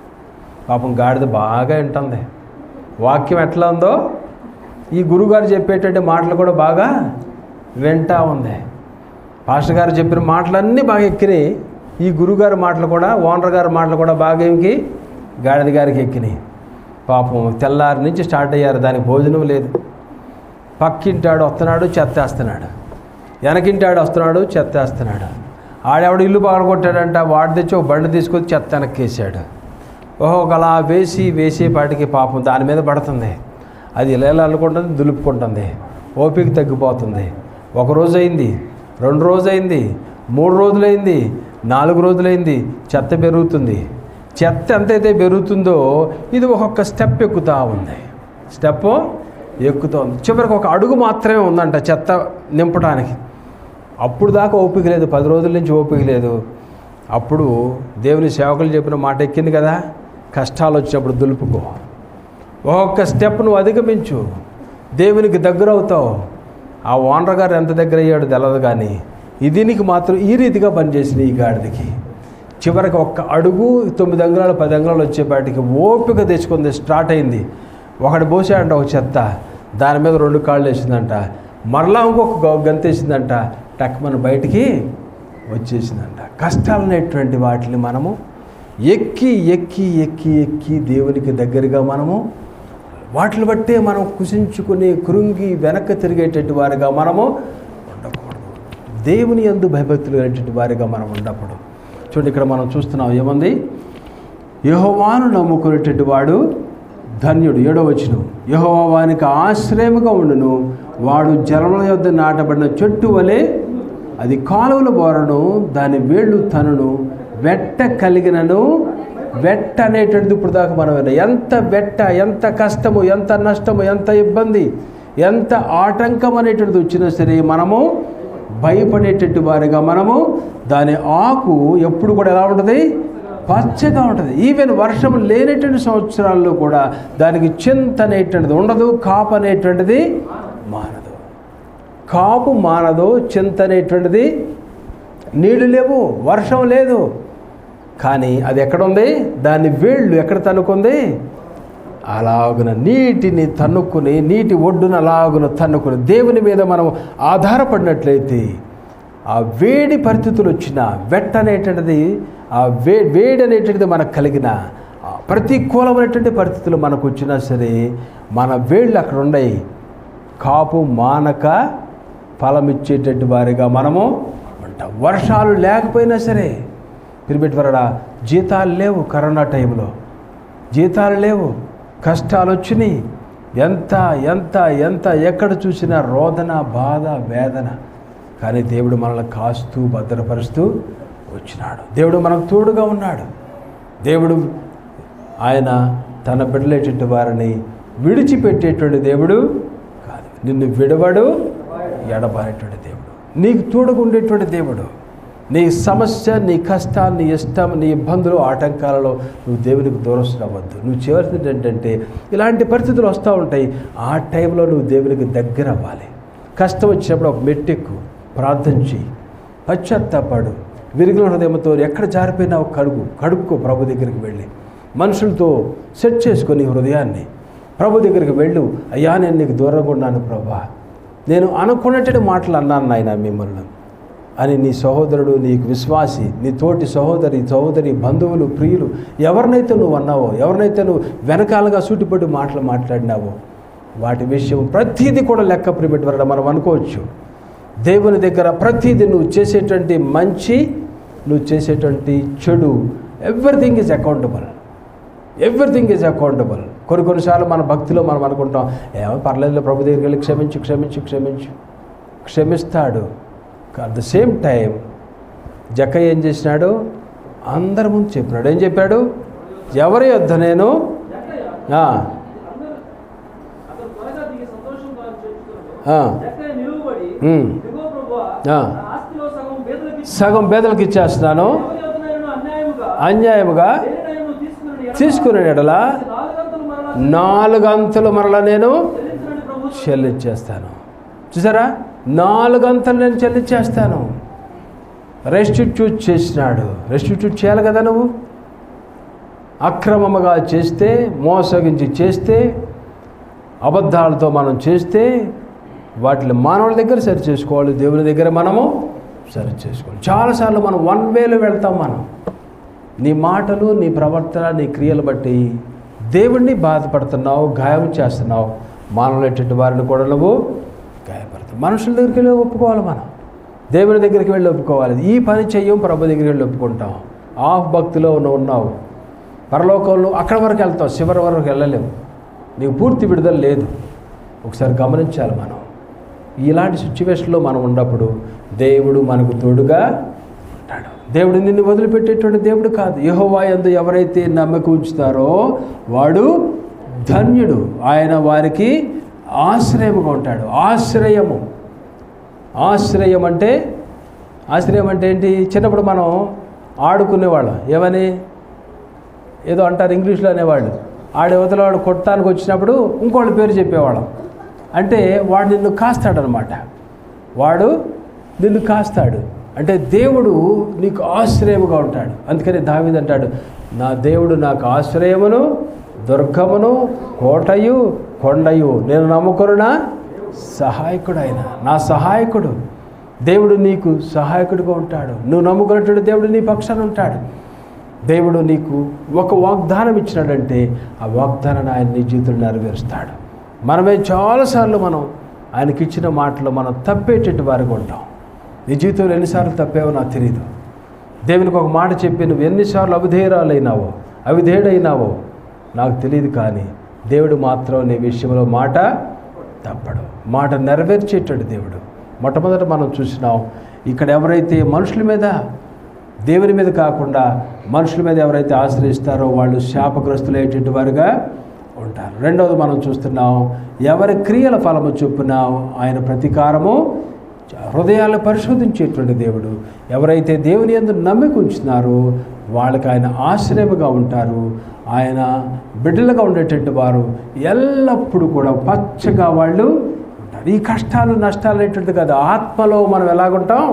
పాపం గాడిద బాగా వింటుంది, వాక్యం ఎట్లా ఉందో ఈ గురువుగారు చెప్పేటువంటి మాటలు కూడా బాగా వింటా ఉంది. పాస్టర్ గారు చెప్పిన మాటలన్నీ బాగా ఎక్కినాయి. ఈ గురువుగారి మాటలు కూడా, ఓనర్ గారి మాటలు కూడా బాగా ఏమికి గాడిద గారికి ఎక్కినాయి. పాపం తెల్లారి నుంచి స్టార్ట్ అయ్యారు, దానికి భోజనం లేదు. పక్కింటాడు వస్తున్నాడు చెత్తేస్తున్నాడు, వెనకింటాడు వస్తున్నాడు చెత్తేస్తున్నాడు. ఆడెవడు ఇల్లు పగలగొట్టాడంట, వాడు తెచ్చి ఒక బండి తీసుకొచ్చి చెత్త వెనక్కేసాడు. అలా వేసేపాటికి పాపం దాని మీద పడుతుంది, అది ఇలా అల్లుకుంటుంది, దులుపుకుంటుంది, ఓపిక తగ్గిపోతుంది. 1 రోజు అయింది, 2 రోజు అయింది, 3 రోజులైంది, 4 రోజులైంది, చెత్త పెరుగుతుంది. చెత్త ఎంతైతే పెరుగుతుందో ఇది ఒక్కొక్క స్టెప్ ఎక్కుతూ ఉంది, స్టెప్ ఎక్కుతోంది. చివరికి ఒక అడుగు మాత్రమే ఉందంట చెత్త నింపడానికి. అప్పుడు దాకా ఓపిక లేదు, 10 రోజుల నుంచి ఓపిక లేదు. అప్పుడు దేవుని సేవకులు చెప్పిన మాట ఎక్కింది కదా, కష్టాలు వచ్చినప్పుడు దులుపుకో, ఒక్కొక్క స్టెప్ నువ్వు అధిగమించు, దేవునికి దగ్గర అవుతావు. ఆ ఓనర్ గారు ఎంత దగ్గర అయ్యాడు తెలదు కానీ దీనికి మాత్రం ఈ రీతిగా పనిచేసింది ఈ గాడిదకి. చివరికి 1 అడుగు 9 అంగుళాలు 10 అంగుళాలు వచ్చేపాటికి ఓపిక తెచ్చుకుంది, స్టార్ట్ అయింది. ఒకటి పోసాడంట ఒక చెత్త, దాని మీద 2 కాళ్ళు వేసిందంట, మరలా ఇంకొక గంతేసిందంట, టక్మన బయటికి వచ్చేసిందంట. కష్టాలనేటువంటి వాటిని మనము ఎక్కి ఎక్కి ఎక్కి ఎక్కి దేవునికి దగ్గరగా మనము వాటిని బట్టే మనం కుసించుకుని కృంగి వెనక్కి తిరిగేటటువంటి వారిగా మనము ఉండకూడదు. దేవుని యందు భయభక్తులు అనేటువంటి వారిగా మనం ఉండకూడదు. చూడండి, ఇక్కడ మనం చూస్తున్నాం ఏముంది, యెహోవాను నమ్ముకునేటువంటి వాడు ధన్యుడు. 7వ వచనం, యెహోవా వానికి ఆశ్రయముగా ఉండును, వాడు జలముల యొద్ద నాటబడిన చెట్టు వలె, అది కాలువల బోరను, దాని వేళ్ళు తనును, వెట్ట కలిగినను. వెట్ట అనేటువంటిది ఇప్పుడు దాకా మనం ఎంత వెట్ట, ఎంత కష్టము, ఎంత నష్టము, ఎంత ఇబ్బంది, ఎంత ఆటంకం అనేటువంటిది వచ్చినా సరే మనము భయపడేటట్టు వారిగా మనము, దాని ఆకు ఎప్పుడు కూడా ఎలా ఉంటుంది, పచ్చగా ఉంటుంది. ఈవెన్ వర్షం లేనటువంటి సంవత్సరాల్లో కూడా దానికి చింత అనేటువంటిది ఉండదు, కాపు అనేటువంటిది మానదు. కాపు మానదు, చింత అనేటువంటిది, నీళ్ళు లేవు, వర్షం లేదు, కానీ అది ఎక్కడుంది, దాని వేళ్ళు ఎక్కడ తన్నుకుంది, అలాగున నీటిని తన్నుకుని, నీటి ఒడ్డున అలాగున తన్నుకుని దేవుని మీద మనం ఆధారపడినట్లయితే ఆ వేడి పరిస్థితులు వచ్చిన, వెట్ట అనేటువంటిది, ఆ వేడి అనేటువంటిది మనకు కలిగిన, ప్రతికూలమైనటువంటి పరిస్థితులు మనకు వచ్చినా సరే మన వేళ్ళు అక్కడ ఉన్నాయి, కాపు మానక ఫలమిచ్చేటట్టు వారిగా మనము ఉంటాం. వర్షాలు లేకపోయినా సరే, పిరిపెట్టువరడా జీతాలు లేవు, కరోనా టైంలో జీతాలు లేవు, కష్టాలు వచ్చినాయి, ఎంత ఎంత ఎంత ఎక్కడ చూసినా రోదన, బాధ, వేదన. కానీ దేవుడు మనల్ని కాస్తూ భద్రపరుస్తూ వచ్చినాడు. దేవుడు మనకు తోడుగా ఉన్నాడు. దేవుడు ఆయన తన బిడ్డలేటువంటి వారిని విడిచిపెట్టేటువంటి దేవుడు కాదు. నిన్ను విడవడు, ఎడబారేటువంటి దేవుడు, నీకు తోడుగా ఉండేటువంటి దేవుడు. నీ సమస్య, నీ కష్టాలు, నీ ఇష్టం, నీ ఇబ్బందులు, ఆటంకాలలో నువ్వు దేవునికి దూరం అవ్వద్దు. నువ్వు చేయవలసింది ఏంటంటే, ఇలాంటి పరిస్థితులు వస్తూ ఉంటాయి, ఆ టైంలో నువ్వు దేవునికి దగ్గర అవ్వాలి. కష్టం వచ్చినప్పుడు ఒక మెట్టెక్కు, ప్రార్థన చేయి, పశ్చాత్తాపడు, విరిగిన హృదయంతో ఎక్కడ జారిపోయినా కడుక్కో. ప్రభు దగ్గరికి వెళ్ళి మనుషులతో సెట్ చేసుకొని హృదయాన్ని ప్రభు దగ్గరికి వెళ్ళు. అయ్యా, నేను నీకు దూరంగా ఉన్నాను ప్రభా, నేను అనుకున్నట్టు మాటలు అన్నాను నాయన మిమ్మల్ని అని నీ సహోదరుడు, నీకు విశ్వాసి, నీ తోటి సహోదరి, బంధువులు, ప్రియులు ఎవరినైతే నువ్వు అన్నావో, ఎవరినైతే నువ్వు వెనకాలగా సూటిపడి మాటలు మాట్లాడినావో వాటి విషయం ప్రతీది కూడా లెక్క ప్రిపెట్టి మనం అనుకోవచ్చు. దేవుని దగ్గర ప్రతీది నువ్వు చేసేటువంటి మంచి, నువ్వు చేసేటువంటి చెడు, ఎవ్రీథింగ్ ఈజ్ అకౌంటబుల్. కొన్నిసార్లు మన భక్తిలో మనం అనుకుంటాం, ఏమో పర్లేదు, ప్రభు దగ్గరికి వెళ్ళి క్షమించు. క్షమిస్తాడు. అట్ ద సేమ్ టైం జక్కయ్య ఏం చేసినాడు? అందరి ముందు చెప్పినాడు. ఏం చెప్పాడు? ఎవరి యొద్ద నేను సగం పేదలకు ఇచ్చేస్తున్నాను, అన్యాయముగా తీసుకునే ఎడలా 4 అంతలు మరలా నేను చెల్లించేస్తాను. చూసారా, 4 అంతలు నేను చెల్లించేస్తాను. రెస్టిట్యూట్ చేసినాడు. రెస్టిట్యూట్ చేయాలి కదా. నువ్వు అక్రమముగా చేస్తే, మోసగించి చేస్తే, అబద్ధాలతో మనం చేస్తే వాటిని మానవుల దగ్గర సరి చేసుకోవాలి, దేవుని దగ్గర మనము సరి చేసుకోవాలి. చాలాసార్లు మనం 1 వేలో వెళ్తాం. మనం నీ మాటలు, నీ ప్రవర్తన, నీ క్రియలు బట్టి దేవుణ్ణి బాధపడుతున్నావు, గాయం చేస్తున్నావు. మానవులైనటువంటి వారిని కూడా నువ్వు గాయపడుతున్నావు. మనుషుల దగ్గరికి వెళ్ళి ఒప్పుకోవాలి, మనం దేవుని దగ్గరికి వెళ్ళి ఒప్పుకోవాలి. ఈ పని చెయ్యం, ప్రభు దగ్గరికి వెళ్ళి ఒప్పుకుంటాం. ఆఫ్ భక్తిలో ఉన్నావు, పరలోకంలో అక్కడి వరకు వెళ్తావు, చివరి వరకు వెళ్ళలేవు, నీకు పూర్తి విడుదల లేదు. ఒకసారి గమనించాలి మనం. ఇలాంటి సిచ్యువేషన్లో మనం ఉన్నప్పుడు దేవుడు మనకు తోడుగా ఉంటాడు. దేవుడు నిన్ను వదిలిపెట్టేటువంటి దేవుడు కాదు. యెహోవా యందు ఎవరైతే నమ్మక ఉంచుతారో వాడు ధన్యుడు, ఆయన వారికి ఆశ్రయముగా ఉంటాడు. ఆశ్రయం అంటే ఏంటి? చిన్నప్పుడు మనం ఆడుకునేవాళ్ళం. ఏమని ఏదో అంటారు, ఇంగ్లీష్లో అనేవాళ్ళు. ఆడవతల వాడు కొట్టడానికి వచ్చినప్పుడు ఇంకోళ్ళ పేరు చెప్పేవాళ్ళం. అంటే వాడు నిన్ను కాస్తాడనమాట. వాడు నిన్ను కాస్తాడు అంటే దేవుడు నీకు ఆశ్రయముగా ఉంటాడు. అందుకని దావీదు అంటాడు, నా దేవుడు నాకు ఆశ్రయమును, దుర్గమును, కోటయు, కొండయు, నేను నమ్ముకొనున్న సహాయకుడు. ఆయన నా సహాయకుడు. దేవుడు నీకు సహాయకుడిగా ఉంటాడు. నువ్వు నమ్ముకున్నటువంటి దేవుడు నీ పక్షాన ఉంటాడు. దేవుడు నీకు ఒక వాగ్దానం ఇచ్చినాడంటే ఆ వాగ్దానాన్ని ఆయన నీ జీవితంలో నెరవేరుస్తాడు. మనమే చాలాసార్లు మనం ఆయనకి ఇచ్చిన మాటలు మనం తప్పేటట్టు వారికి ఉంటాం. నీ జీవితంలో ఎన్నిసార్లు తప్పావో నాకు తెలియదు. దేవునికి ఒక మాట చెప్పి నువ్వు ఎన్నిసార్లు అవిధేయుడైనావో నాకు తెలియదు. కానీ దేవుడు మాత్రం నీ విషయంలో మాట తప్పడు, మాట నెరవేర్చేటట్టు దేవుడు. మొట్టమొదట మనం చూసినాం, ఇక్కడ ఎవరైతే మనుషుల మీద, దేవుని మీద కాకుండా మనుషుల మీద ఎవరైతే ఆశ్రయిస్తారో వాళ్ళు శాపగ్రస్తులయ్యేటువంటి వారుగా ఉంటారు. రెండవది మనం చూస్తున్నాం, ఎవరి క్రియల ఫలము చొప్పున ఆయన ప్రతీకారము. హృదయాలను పరిశోధించేటువంటి దేవుడు. ఎవరైతే దేవుని యందు నమ్మిక ఉంచుతున్నారో వాళ్ళకి ఆయన ఆశ్రయముగా ఉంటారు. ఆయన బిడ్డలుగా ఉండేటువంటి వారు ఎల్లప్పుడూ కూడా పచ్చగా వాళ్ళు ఉంటారు. ఈ కష్టాలు నష్టాలు అనేటువంటిది కాదు, ఆత్మలో మనం ఎలాగుంటాం?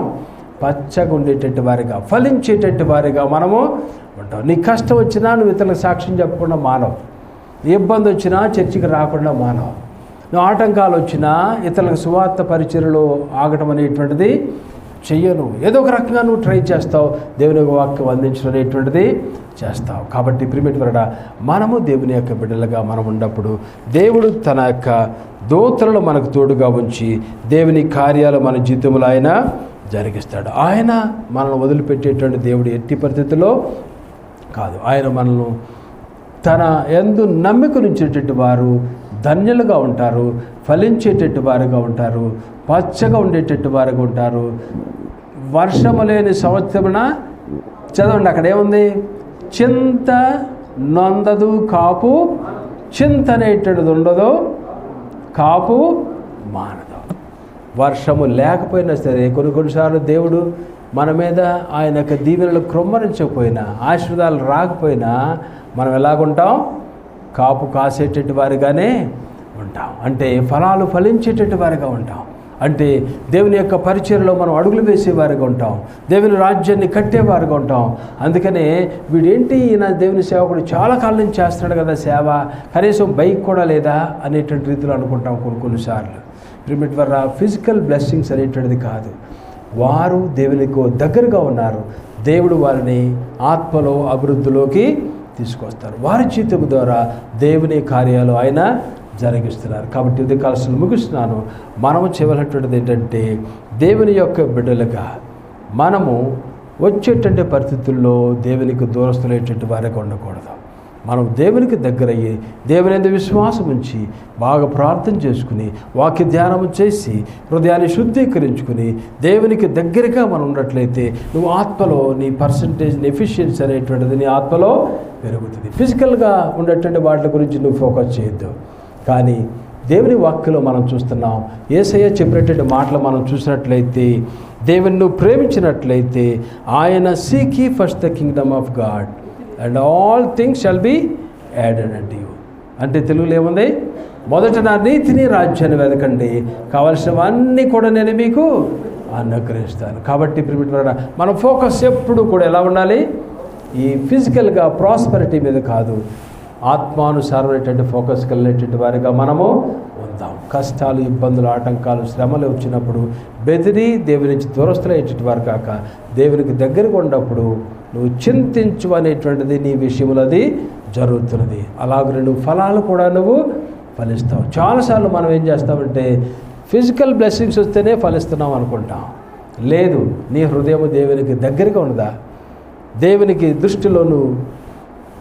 పచ్చగా ఉండేటట్టు వారిగా, ఫలించేటట్టు వారిగా మనము ఉంటాం. నీ కష్టం వచ్చినా నువ్వు ఇతరులకు సాక్ష్యం చెప్పకుండా మానవు. ఇబ్బంది వచ్చినా చర్చికి రాకుండా మానవు. నువ్వు ఆటంకాలు వచ్చినా ఇతరులకు సువార్త పరిచర్యలో ఆగటం అనేటువంటిది చెయ్యను. ఏదో ఒక రకంగా నువ్వు ట్రై చేస్తావు, దేవుని యొక్క వాక్యం అందించడం అనేటువంటిది చేస్తావు. కాబట్టి ప్రియమైనవారా, మనము దేవుని యొక్క బిడ్డలుగా మనం ఉన్నప్పుడు దేవుడు తన యొక్క దూతలను మనకు తోడుగా ఉంచి దేవుని కార్యాలు మన జీవితంలో ఆయన జరిగిస్తాడు. ఆయన మనల్ని వదిలిపెట్టేటువంటి దేవుడు ఎట్టి పరిస్థితుల్లో కాదు. ఆయన మనల్ని తన యందు నమ్మిక ఉంచేటట్టు వారు ధన్యులుగా ఉంటారు, ఫలించేటట్టు వారుగా ఉంటారు, పచ్చగా ఉండేటట్టు వారుగా ఉంటారు. వర్షము లేని సంవత్సరమున చదవండి, అక్కడ ఏముంది? చింత నొందదు కాపు, చింత అనేటువంటిది ఉండదు, కాపు మానదు. వర్షము లేకపోయినా సరే కొన్నిసార్లు దేవుడు మన మీద ఆయన యొక్క దీవెనలు క్రొమ్మరించకపోయినా, ఆశీర్వాదాలు రాకపోయినా మనం ఎలాగుంటాం? కాపు కాసేటటువంటి వారిగానే ఉంటాం. అంటే ఫలాలు ఫలించేటటువంటి వారిగా ఉంటాం. అంటే దేవుని యొక్క పరిచర్యలో మనం అడుగులు వేసేవారిగా ఉంటాం, దేవుని రాజ్యాన్ని కట్టేవారిగా ఉంటాం. అందుకనే వీడేంటి ఈయన దేవుని సేవకుడు చాలా కాలం నుంచి చేస్తున్నాడు కదా సేవ, కనీసం బైక్ కూడా లేదా అనేటువంటి రీతిలో అనుకుంటాం కొన్నిసార్లు. ప్రిమిట్ వల్ల ఫిజికల్ బ్లెస్సింగ్స్ అనేటువంటిది కాదు, వారు దేవునికి దగ్గరగా ఉన్నారు. దేవుడు వారిని ఆత్మలో అభివృద్ధిలోకి తీసుకొస్తారు. వారి జీవితం ద్వారా దేవుని కార్యాలు ఆయన జరిగిస్తున్నారు. కాబట్టి ఇది కాల్సిన ముగిస్తున్నాను. మనము చేయవలసినటువంటిది ఏంటంటే, దేవుని యొక్క బిడ్డలుగా మనము వచ్చేటువంటి పరిస్థితుల్లో దేవునికి దూరస్తులయ్యేటువంటి వారిగా ఉండకూడదు. మనం దేవునికి దగ్గరయ్యి దేవుని యందు విశ్వాసం ఉంచి బాగా ప్రార్థన చేసుకుని వాక్య ధ్యానం చేసి హృదయాన్ని శుద్ధీకరించుకుని దేవునికి దగ్గరగా మనం ఉన్నట్లయితే నువ్వు ఆత్మలో నీ పర్సంటేజ్ ఎఫిషియన్సీ అనేటువంటిది నీ ఆత్మలో పెరుగుతుంది. ఫిజికల్గా ఉండేటువంటి వాటి గురించి నువ్వు ఫోకస్ చేయొద్దు. కానీ దేవుని వాక్యలో మనం చూస్తున్నాం, యేసయ్య చెప్పినటువంటి మాటలు మనం చూసినట్లయితే, దేవుని నువ్వు ప్రేమించినట్లయితే ఆయన seek ye first the Kingdom of God and all things shall be added unto you. అంటే తెలుగులో ఏముంది? మొదట నా నీతిని రాజ్యాన్ని వెతకండి, కావలసినవన్నీ కూడా నేను మీకు అనుగ్రహిస్తాను. కాబట్టి మన ఫోకస్ ఎప్పుడు కూడా ఎలా ఉండాలి? ఈ ఫిజికల్గా ప్రాస్పెరిటీ మీద కాదు, ఆత్మానుసారమైనటువంటి ఫోకస్ కలిగినటువంటి వారిగా మనము ఉందాం. కష్టాలు, ఇబ్బందులు, ఆటంకాలు, శ్రమలు వచ్చినప్పుడు బెదిరి దేవుని నుంచి దూరస్తులయ్యేటువంటి వారు కాక దేవునికి దగ్గరగా ఉన్నప్పుడు నువ్వు చింతించు అనేటువంటిది నీ విషయంలో అది జరుగుతున్నది. అలాగే నువ్వు ఫలాలు కూడా నువ్వు ఫలిస్తావు. చాలాసార్లు మనం ఏం చేస్తామంటే ఫిజికల్ బ్లెస్సింగ్స్ వస్తేనే ఫలిస్తున్నాం అనుకుంటాం. లేదు, నీ హృదయం దేవునికి దగ్గరగా ఉన్నదా? దేవునికి దృష్టిలో నువ్వు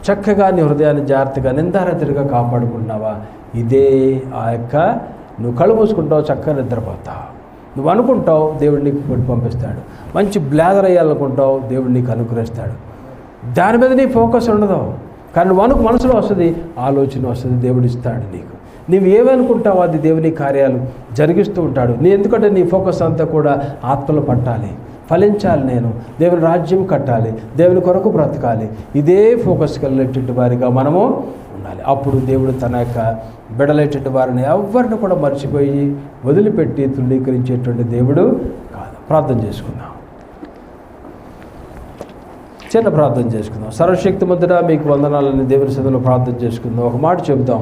చక్కగా నీ హృదయాన్ని జాగ్రత్తగా నిందారతిగా కాపాడుకుంటున్నావా? ఇదే ఆ యొక్క నువ్వు కళ్ళు మూసుకుంటావు, చక్కగా నిద్రపోతావు. నువ్వు అనుకుంటావు దేవుడు నీకు పెట్టి పంపిస్తాడు. మంచి బ్లాదర్ అయ్యాలనుకుంటావు, దేవుడు నీకు అనుగ్రహిస్తాడు. దాని మీద నీ ఫోకస్ ఉండదు. కానీ నువ్వు మనసులో వస్తుంది, ఆలోచన వస్తుంది, దేవుడు ఇస్తాడు నీకు. నువ్వు ఏమనుకుంటావు అది దేవుని కార్యాలు జరిగిస్తూ ఉంటాడు. ఎందుకంటే నీ ఫోకస్ అంతా కూడా ఆత్మలు పట్టాలి, ఫలించాలి, నేను దేవుని రాజ్యం కట్టాలి, దేవుని కొరకు బ్రతకాలి. ఇదే ఫోకస్ కలిగినటువంటి వారిగా మనము ఉండాలి. అప్పుడు దేవుడు తన యొక్క బిడలేటువంటి వారిని ఎవరిని కూడా మర్చిపోయి వదిలిపెట్టి తృణీకరించేటువంటి దేవుడు కాదు. ప్రార్థన చేసుకుందాం, చిన్న ప్రార్థన చేసుకుందాం. సర్వశక్తిమంతుడా మీకు వందనాలని దేవుని సన్నిధిలో ప్రార్థన చేసుకుందాం. ఒక మాట చెబుతాం.